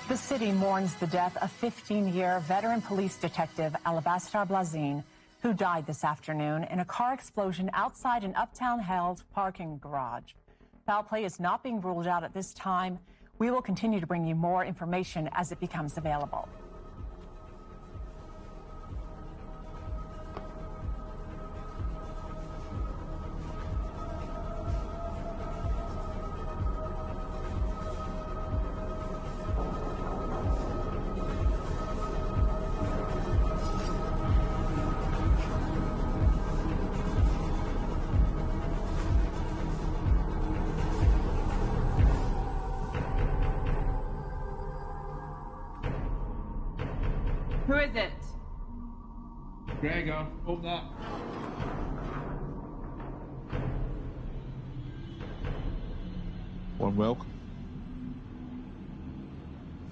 The city mourns the death of 15-year veteran police detective Alabaster Blazin, who died this afternoon in a car explosion outside an Uptown Held parking garage. Foul play is not being ruled out at this time. We will continue to bring you more information as it becomes available. Who is it? Gregor, open up. Warm welcome.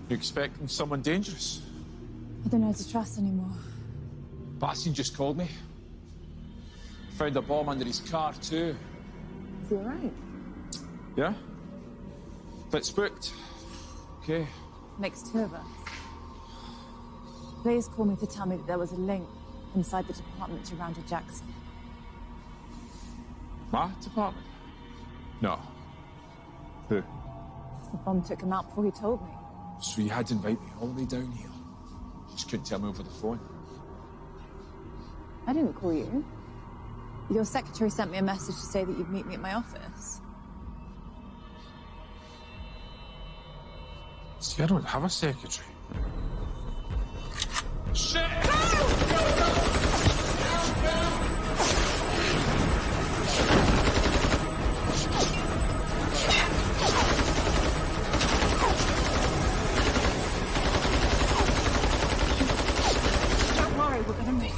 You expecting someone dangerous? I don't know how to trust anymore. Bastian just called me. Found a bomb under his car, too. Is he alright? Yeah? Bit spooked. Okay. Makes two of us. Blaze called me to tell me that there was a link inside the department to Randall Jackson. My department? No. Who? The bomb took him out before he told me. So you had to invite me all the way down here. Just couldn't tell me over the phone. I didn't call you. Your secretary sent me a message to say that you'd meet me at my office. See, I don't have a secretary. Shit! Don't worry, we're gonna make it.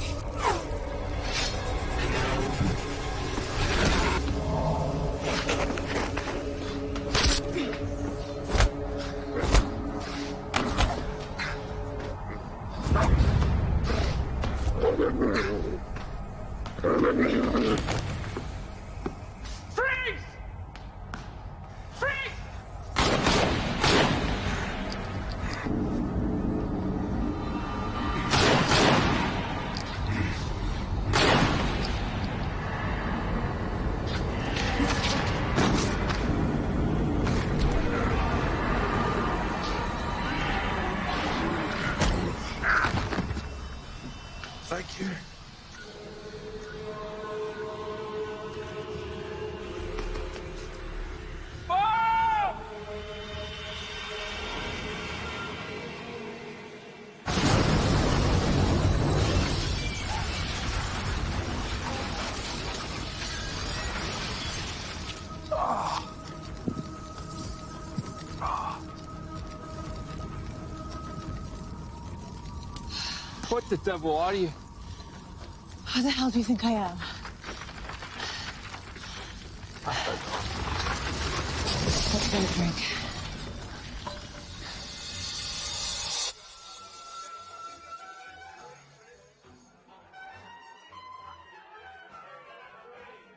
Thank you. What the devil are you? Who the hell do you think I am? Let's get a drink.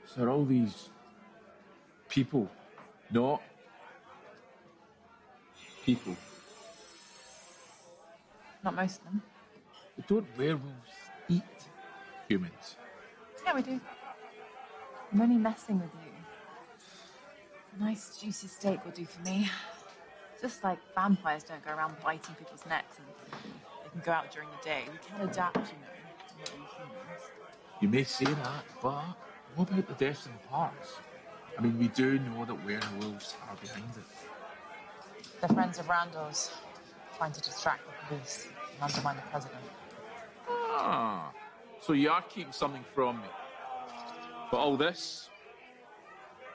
So are all these people not people? Not most of them. But don't werewolves eat humans? Yeah, we do. I'm only messing with you. A nice juicy steak will do for me. Just like vampires don't go around biting people's necks and they can go out during the day. We can adapt, you know, to what we humans. You may say that, but what about the deaths in the parks? I mean, we do know that werewolves are behind it. They're friends of Randall's, trying to distract the police and undermine the president. Ah, so you are keeping something from me. But all this,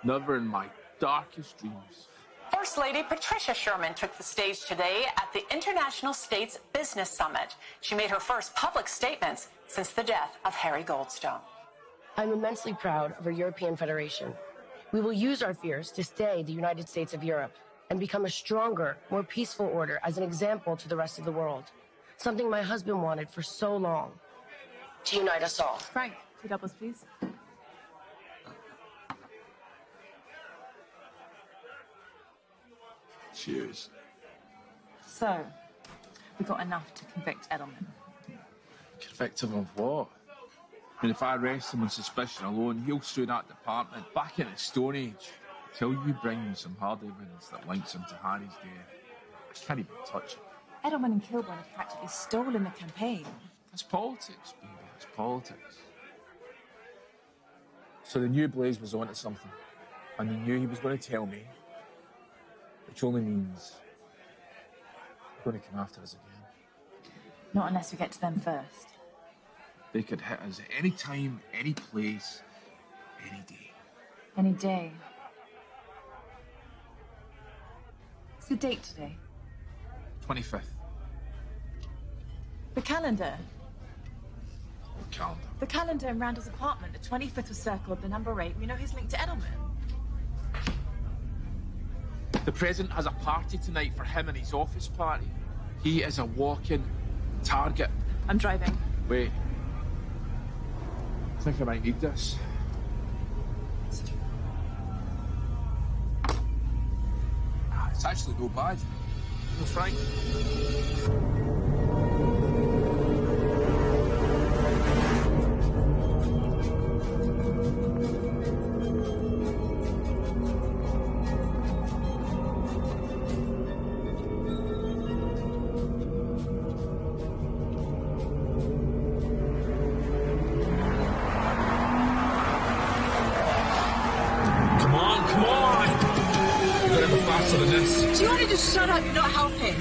never in my darkest dreams. First Lady Patricia Sherman took the stage today at the International States Business Summit. She made her first public statements since the death of Harry Goldstone. I'm immensely proud of our European Federation. We will use our fears to stay the United States of Europe and become a stronger, more peaceful order as an example to the rest of the world. Something my husband wanted for so long. To unite us all. Frank, 2 doubles, please. Cheers. So, we got enough to convict Edelman. Convict him of what? I mean, if I arrest him on suspicion alone, he'll sue that department back in the Stone Age. Till you bring me some hard evidence that links him to Harry's death, I can't even touch it. Edelman and Kilburn have practically stolen the campaign. That's politics, baby. It's politics. So they knew Blaze was onto something, and they knew he was going to tell me, which only means they're going to come after us again. Not unless we get to them first. They could hit us at any time, any place, any day. Any day. What's the date today? 25th. The calendar. What calendar? The calendar in Randall's apartment. The 25th was circled, the number 8. We know he's linked to Edelman. The president has a party tonight for him and his office party. He is a walking target. I'm driving. Wait. I think I might need this. It's actually no bad. No, Frank. Do you want to just shut up? You're not helping.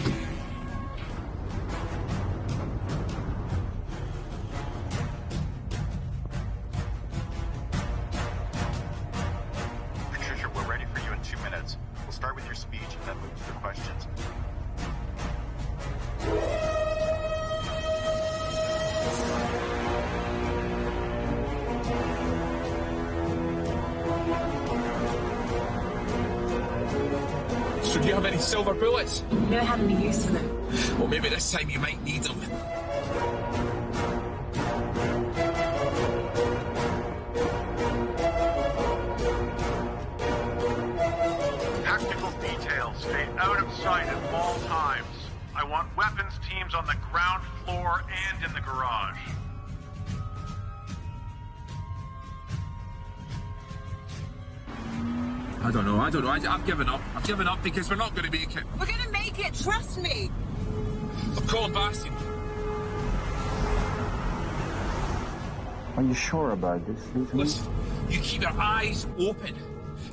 Patricia, we're ready for you in 2 minutes. We'll start with your speech and then move to the questions. So do you have any silver bullets? Never had any use for them. Well, maybe this time you might need them. Tactical details stay out of sight at all times. I want weapons teams on the ground floor and in the garage. I don't know. I've given up. I've given up because we're not going to make it. We're going to make it. Trust me. I'm calling Bastian. Are you sure about this, Lieutenant? Listen, you keep your eyes open.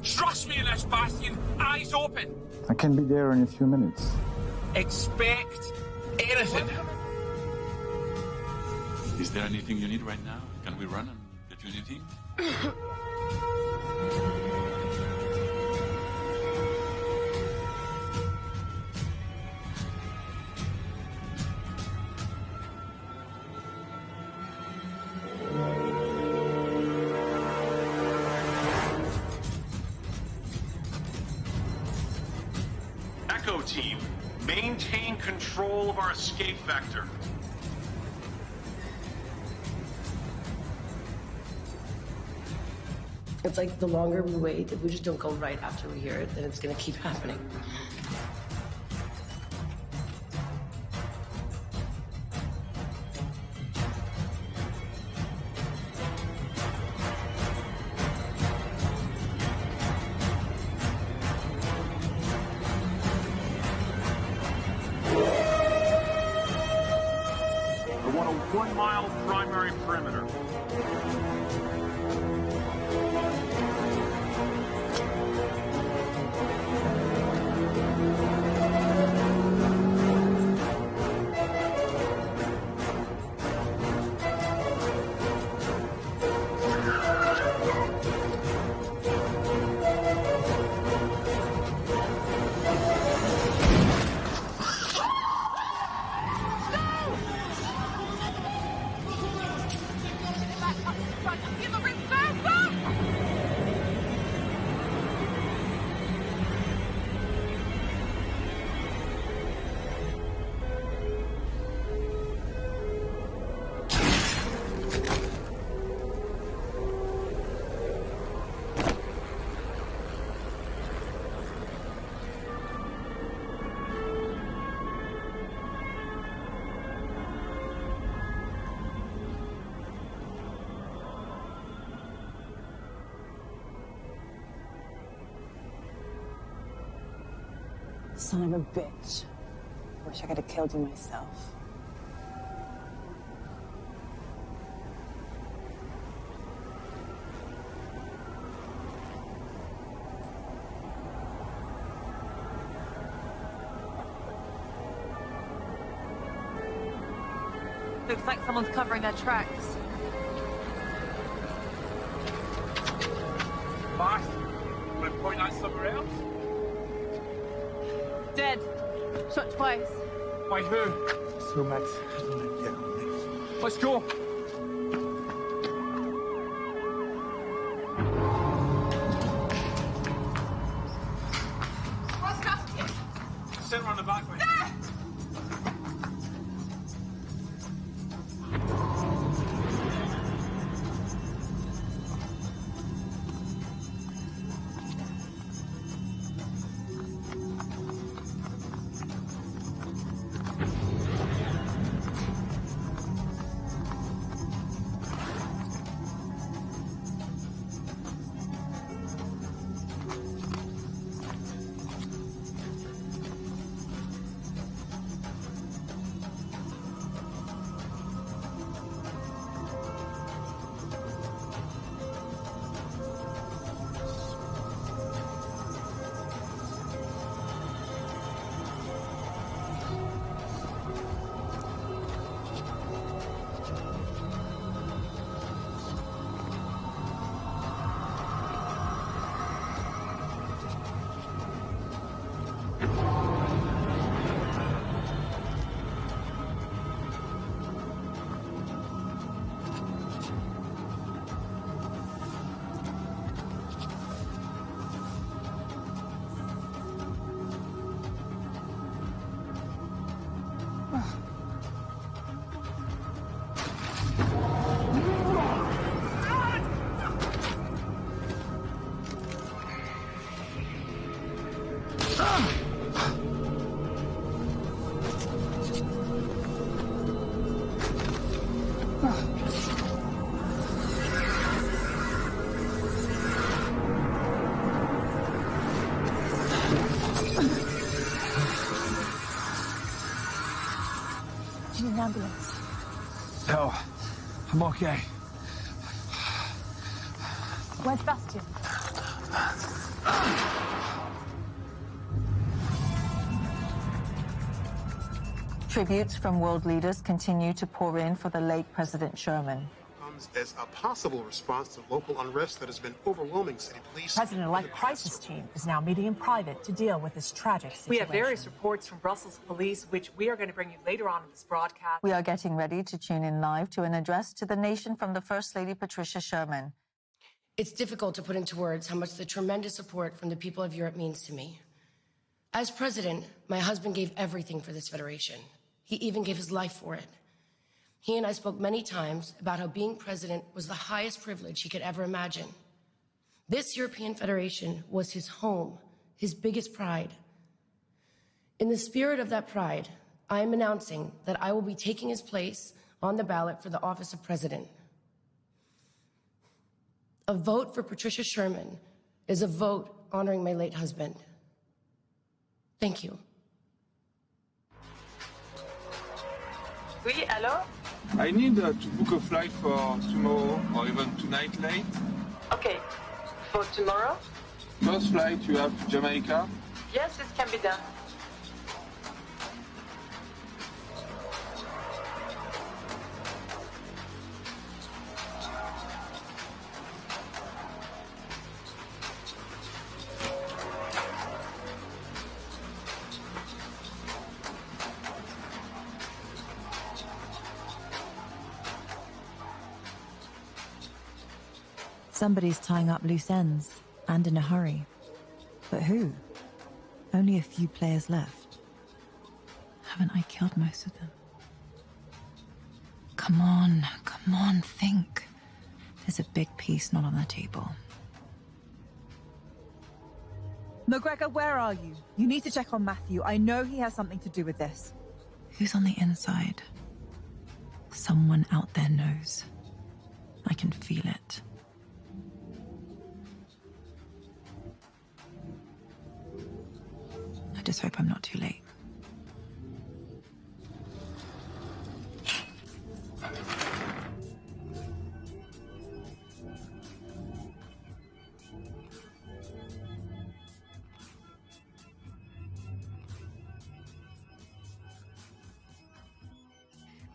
Trust me in this, Bastian. Eyes open. I can be there in a few minutes. Expect anything. Is there anything you need right now? Can we run and get you anything? Echo team, maintain control of our escape vector. It's like the longer we wait, if we just don't go right after we hear it, then it's gonna keep happening. want a 1-mile primary perimeter. Son of a bitch. Wish I could have killed you myself. Looks like someone's covering their tracks. Fast. Will it point out somewhere else? Dead. Shot twice. By who? So Max, yeah. Let's go. What's Bastian? Send her on the back way. Ambulance. No, I'm okay. Where's Bastian? Tributes from world leaders continue to pour in for the late President Sherman. Comes as a possible response to local unrest that has been overwhelming city police. President-elect crisis team is now meeting in private to deal with this tragic situation. We have various reports from Brussels police, which we are going to bring you later on in this broadcast. We are getting ready to tune in live to an address to the nation from the First Lady Patricia Sherman. It's difficult to put into words how much the tremendous support from the people of Europe means to me. As president, my husband gave everything for this federation. He even gave his life for it. He and I spoke many times about how being president was the highest privilege he could ever imagine. This European Federation was his home, his biggest pride. In the spirit of that pride, I am announcing that I will be taking his place on the ballot for the office of president. A vote for Patricia Sherman is a vote honoring my late husband. Thank you. Oui, allô? I need to book a flight for tomorrow or even tonight late. Okay. For tomorrow? First flight you have to Jamaica. Yes, it can be done. Somebody's tying up loose ends, and in a hurry. But who? Only a few players left. Haven't I killed most of them? Come on, think. There's a big piece not on the table. McGregor, where are you? You need to check on Matthew. I know he has something to do with this. Who's on the inside? Someone out there knows. I can feel it. I just hope I'm not too late.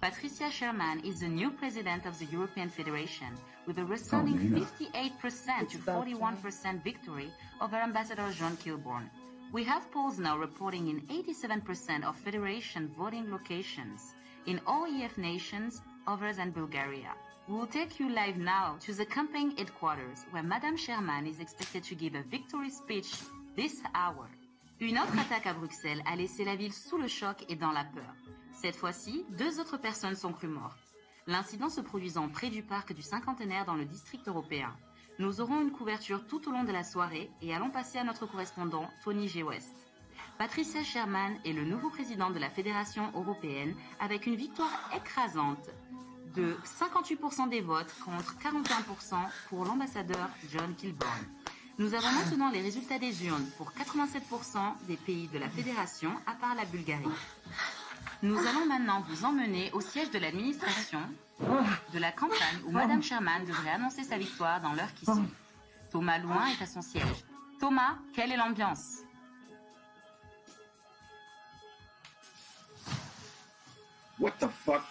Patricia Sherman is the new president of the European Federation, with a resounding 58% to 41% victory over Ambassador John Kilbourne. We have polls now reporting in 87% of Federation voting locations in all EF nations other than Bulgaria. We will take you live now to the campaign headquarters, where Madame Sherman is expected to give a victory speech this hour. Une autre attaque à Bruxelles a laissé la ville sous le choc et dans la peur. Cette fois-ci, 2 autres personnes sont crues mortes. L'incident se produisant près du parc du Cinquantenaire dans le district européen. Nous aurons une couverture tout au long de la soirée et allons passer à notre correspondant Tony G. West. Patricia Sherman est le nouveau président de la Fédération européenne avec une victoire écrasante de 58% des votes contre 41% pour l'ambassadeur John Kilbourne. Nous avons maintenant les résultats des urnes pour 87% des pays de la Fédération à part la Bulgarie. Nous allons maintenant vous emmener au siège de l'administration de la campagne où Madame Sherman devrait annoncer sa victoire dans l'heure qui suit. Thomas Louin est à son siège. Thomas, quelle est l'ambiance? What the fuck?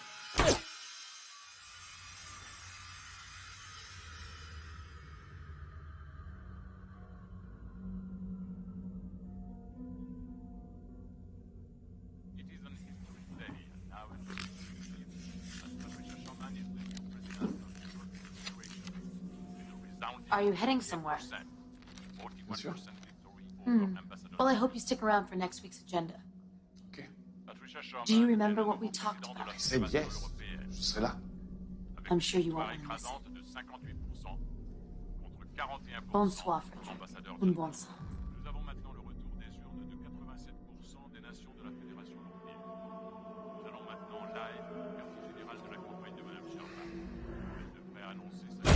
Are you heading somewhere? Sure. Well, I hope you stick around for next week's agenda. Okay. Do you remember what we talked about? I said yes. Je serai là. I'm sure you won't want to miss it. Bonsoir, Frederick. Une bonne sang. Nous avons maintenant le retour des urnes de 87% des nations de la Fédération européenne. Nous allons maintenant live au quartier général de la campagne de Madame Sherman. Elle devrait annoncer sa...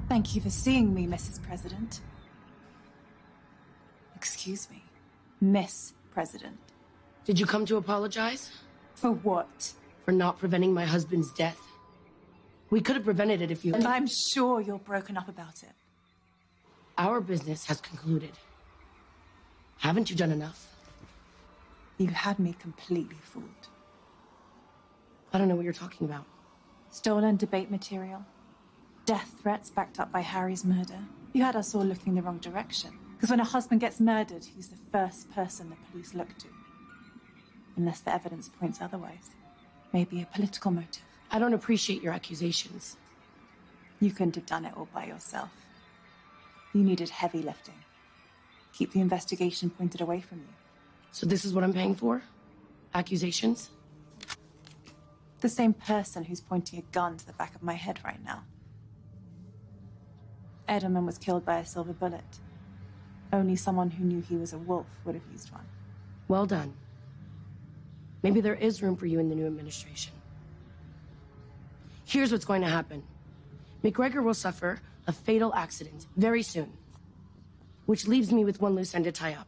Thank you for seeing me, Mrs. President. Excuse me, Miss President. Did you come to apologize? For what? For not preventing my husband's death. We could have prevented it if you... And I'm sure you're broken up about it. Our business has concluded. Haven't you done enough? You had me completely fooled. I don't know what you're talking about. Stolen debate material. Death threats backed up by Harry's murder. You had us all looking the wrong direction. Because when a husband gets murdered, he's the first person the police look to. Unless the evidence points otherwise. Maybe a political motive. I don't appreciate your accusations. You couldn't have done it all by yourself. You needed heavy lifting. Keep the investigation pointed away from you. So this is what I'm paying for? Accusations? The same person who's pointing a gun to the back of my head right now. Edelman was killed by a silver bullet. Only someone who knew he was a wolf would have used one. Well done. Maybe there is room for you in the new administration. Here's what's going to happen. McGregor will suffer a fatal accident very soon, which leaves me with one loose end to tie up.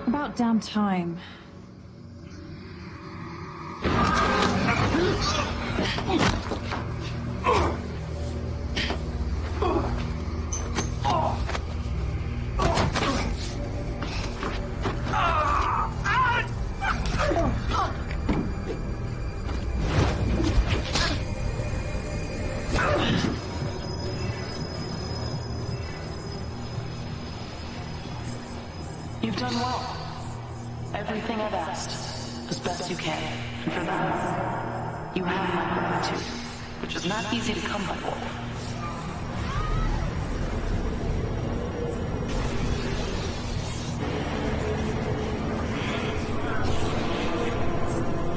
About damn time. You've done well. Everything I've asked, as best you can. And for that, you have my gratitude, which is not easy to come by, Wolf.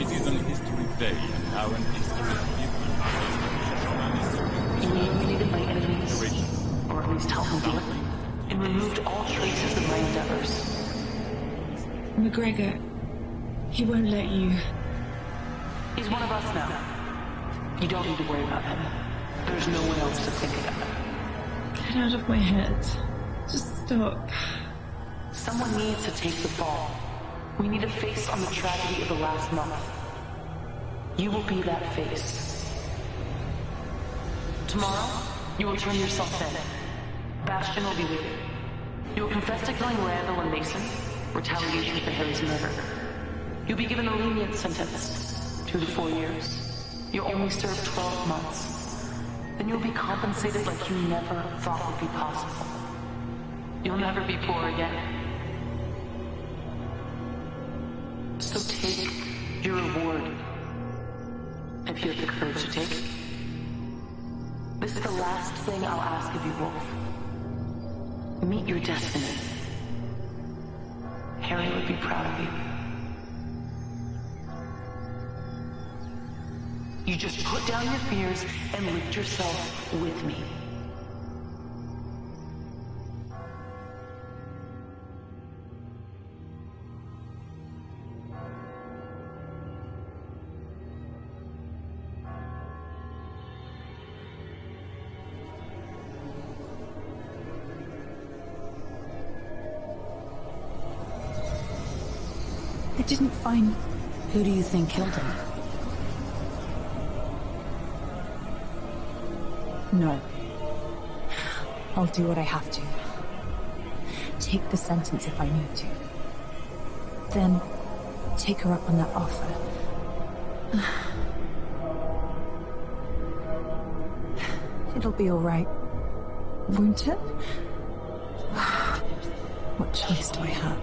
It is an history day, and now an history You eliminated my enemies, or at least helped me do it, and removed all traces of my endeavors. McGregor, he won't let you. He's one of us now. You don't need to worry about him. There's no one else to think about. Get out of my head. Just stop. Someone needs to take the fall. We need a face on the tragedy of the last month. You will be that face. Tomorrow, you will turn yourself in. Bastion will be with you. You will confess to killing Randall and Mason, retaliation for Harry's murder. You'll be given a lenient sentence, 2 to 4 years. You'll only serve 12 months. Then you'll be compensated like you never thought would be possible. You'll never be poor again. So take your reward, if you have the courage to take it. This is the last thing I'll ask of you, Wolf. Meet your destiny. Harry would be proud of you. You just put down your fears and lift yourself with me. I didn't find... Who do you think killed him? No. I'll do what I have to. Take the sentence if I need to. Then, take her up on that offer. It'll be all right. Won't it? What choice do I have?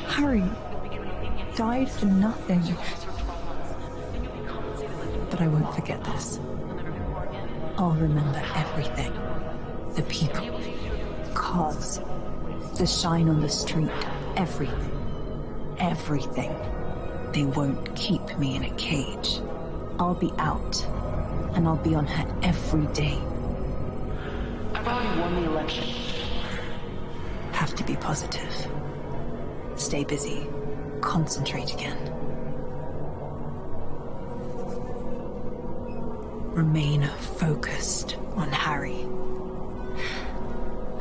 Harry died for nothing. But I won't forget this. I'll remember everything. The people, cars, the shine on the street, everything. Everything. They won't keep me in a cage. I'll be out, and I'll be on her every day. I've already won the election. Have to be positive. Stay busy. Concentrate again. Remain focused on Harry.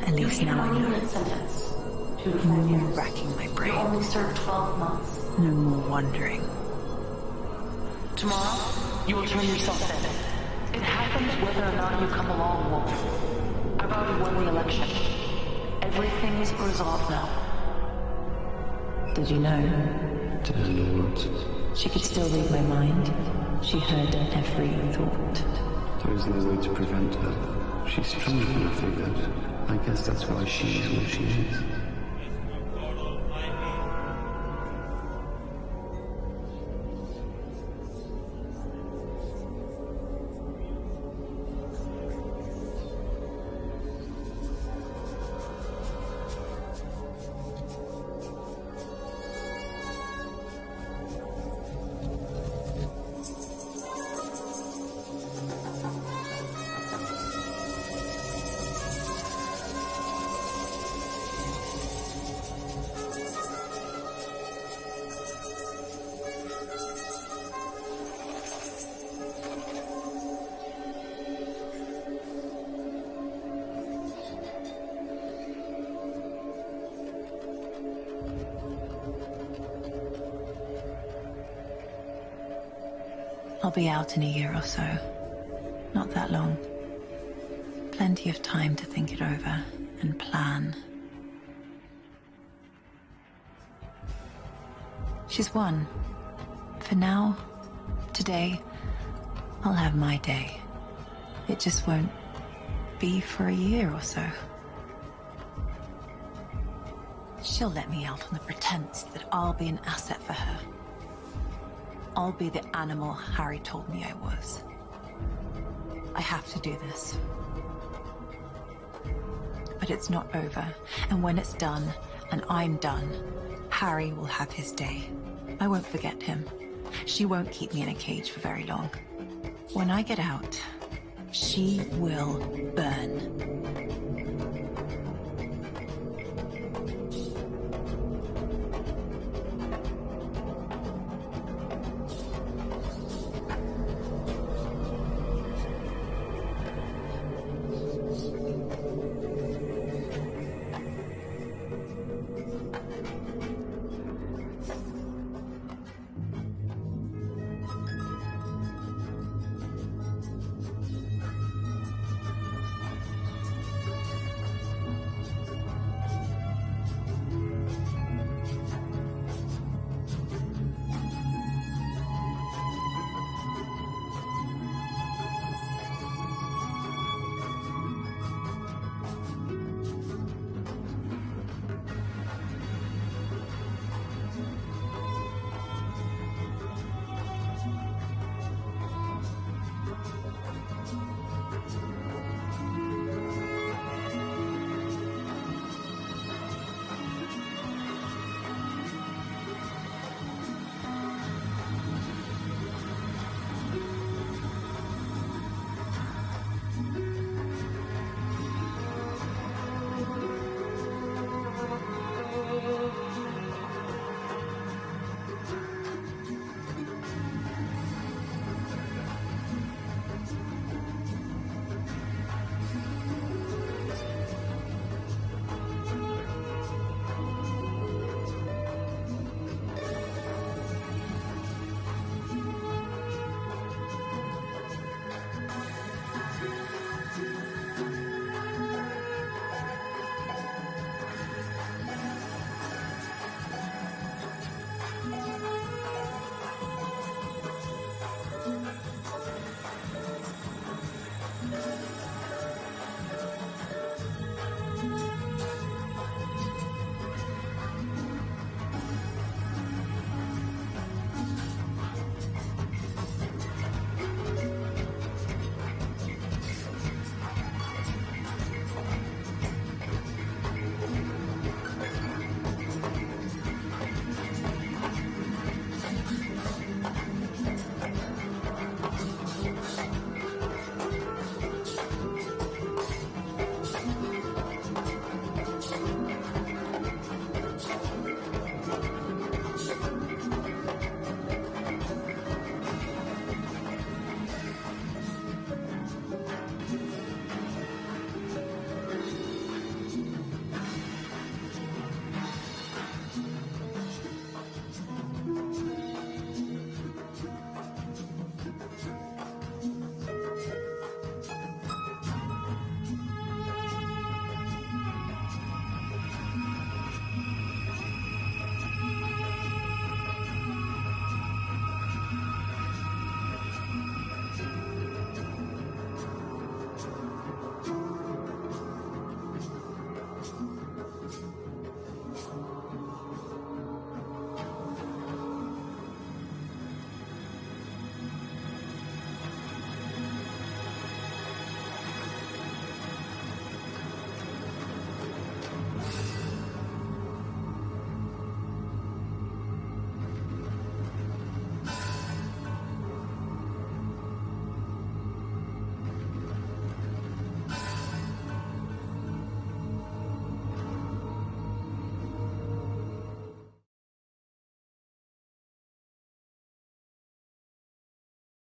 At least now I know. No more racking my brain. You only served 12 months. No more wondering. Tomorrow, you will turn yourself in. It happens whether or not you come along, Wolf. I've already won the election. Everything's resolved now. Did you know? Did I know what? She could still read my mind. She heard every thought. There is no way to prevent her. She's stronger than I figured. I guess that's why she is what she is. I'll be out in a year or so. Not that long. Plenty of time to think it over and plan. She's won. For now, today, I'll have my day. It just won't be for a year or so. She'll let me out on the pretense that I'll be an asset for her. I'll be the animal Harry told me I was. I have to do this. But it's not over, and when it's done, and I'm done, Harry will have his day. I won't forget him. She won't keep me in a cage for very long. When I get out, she will burn.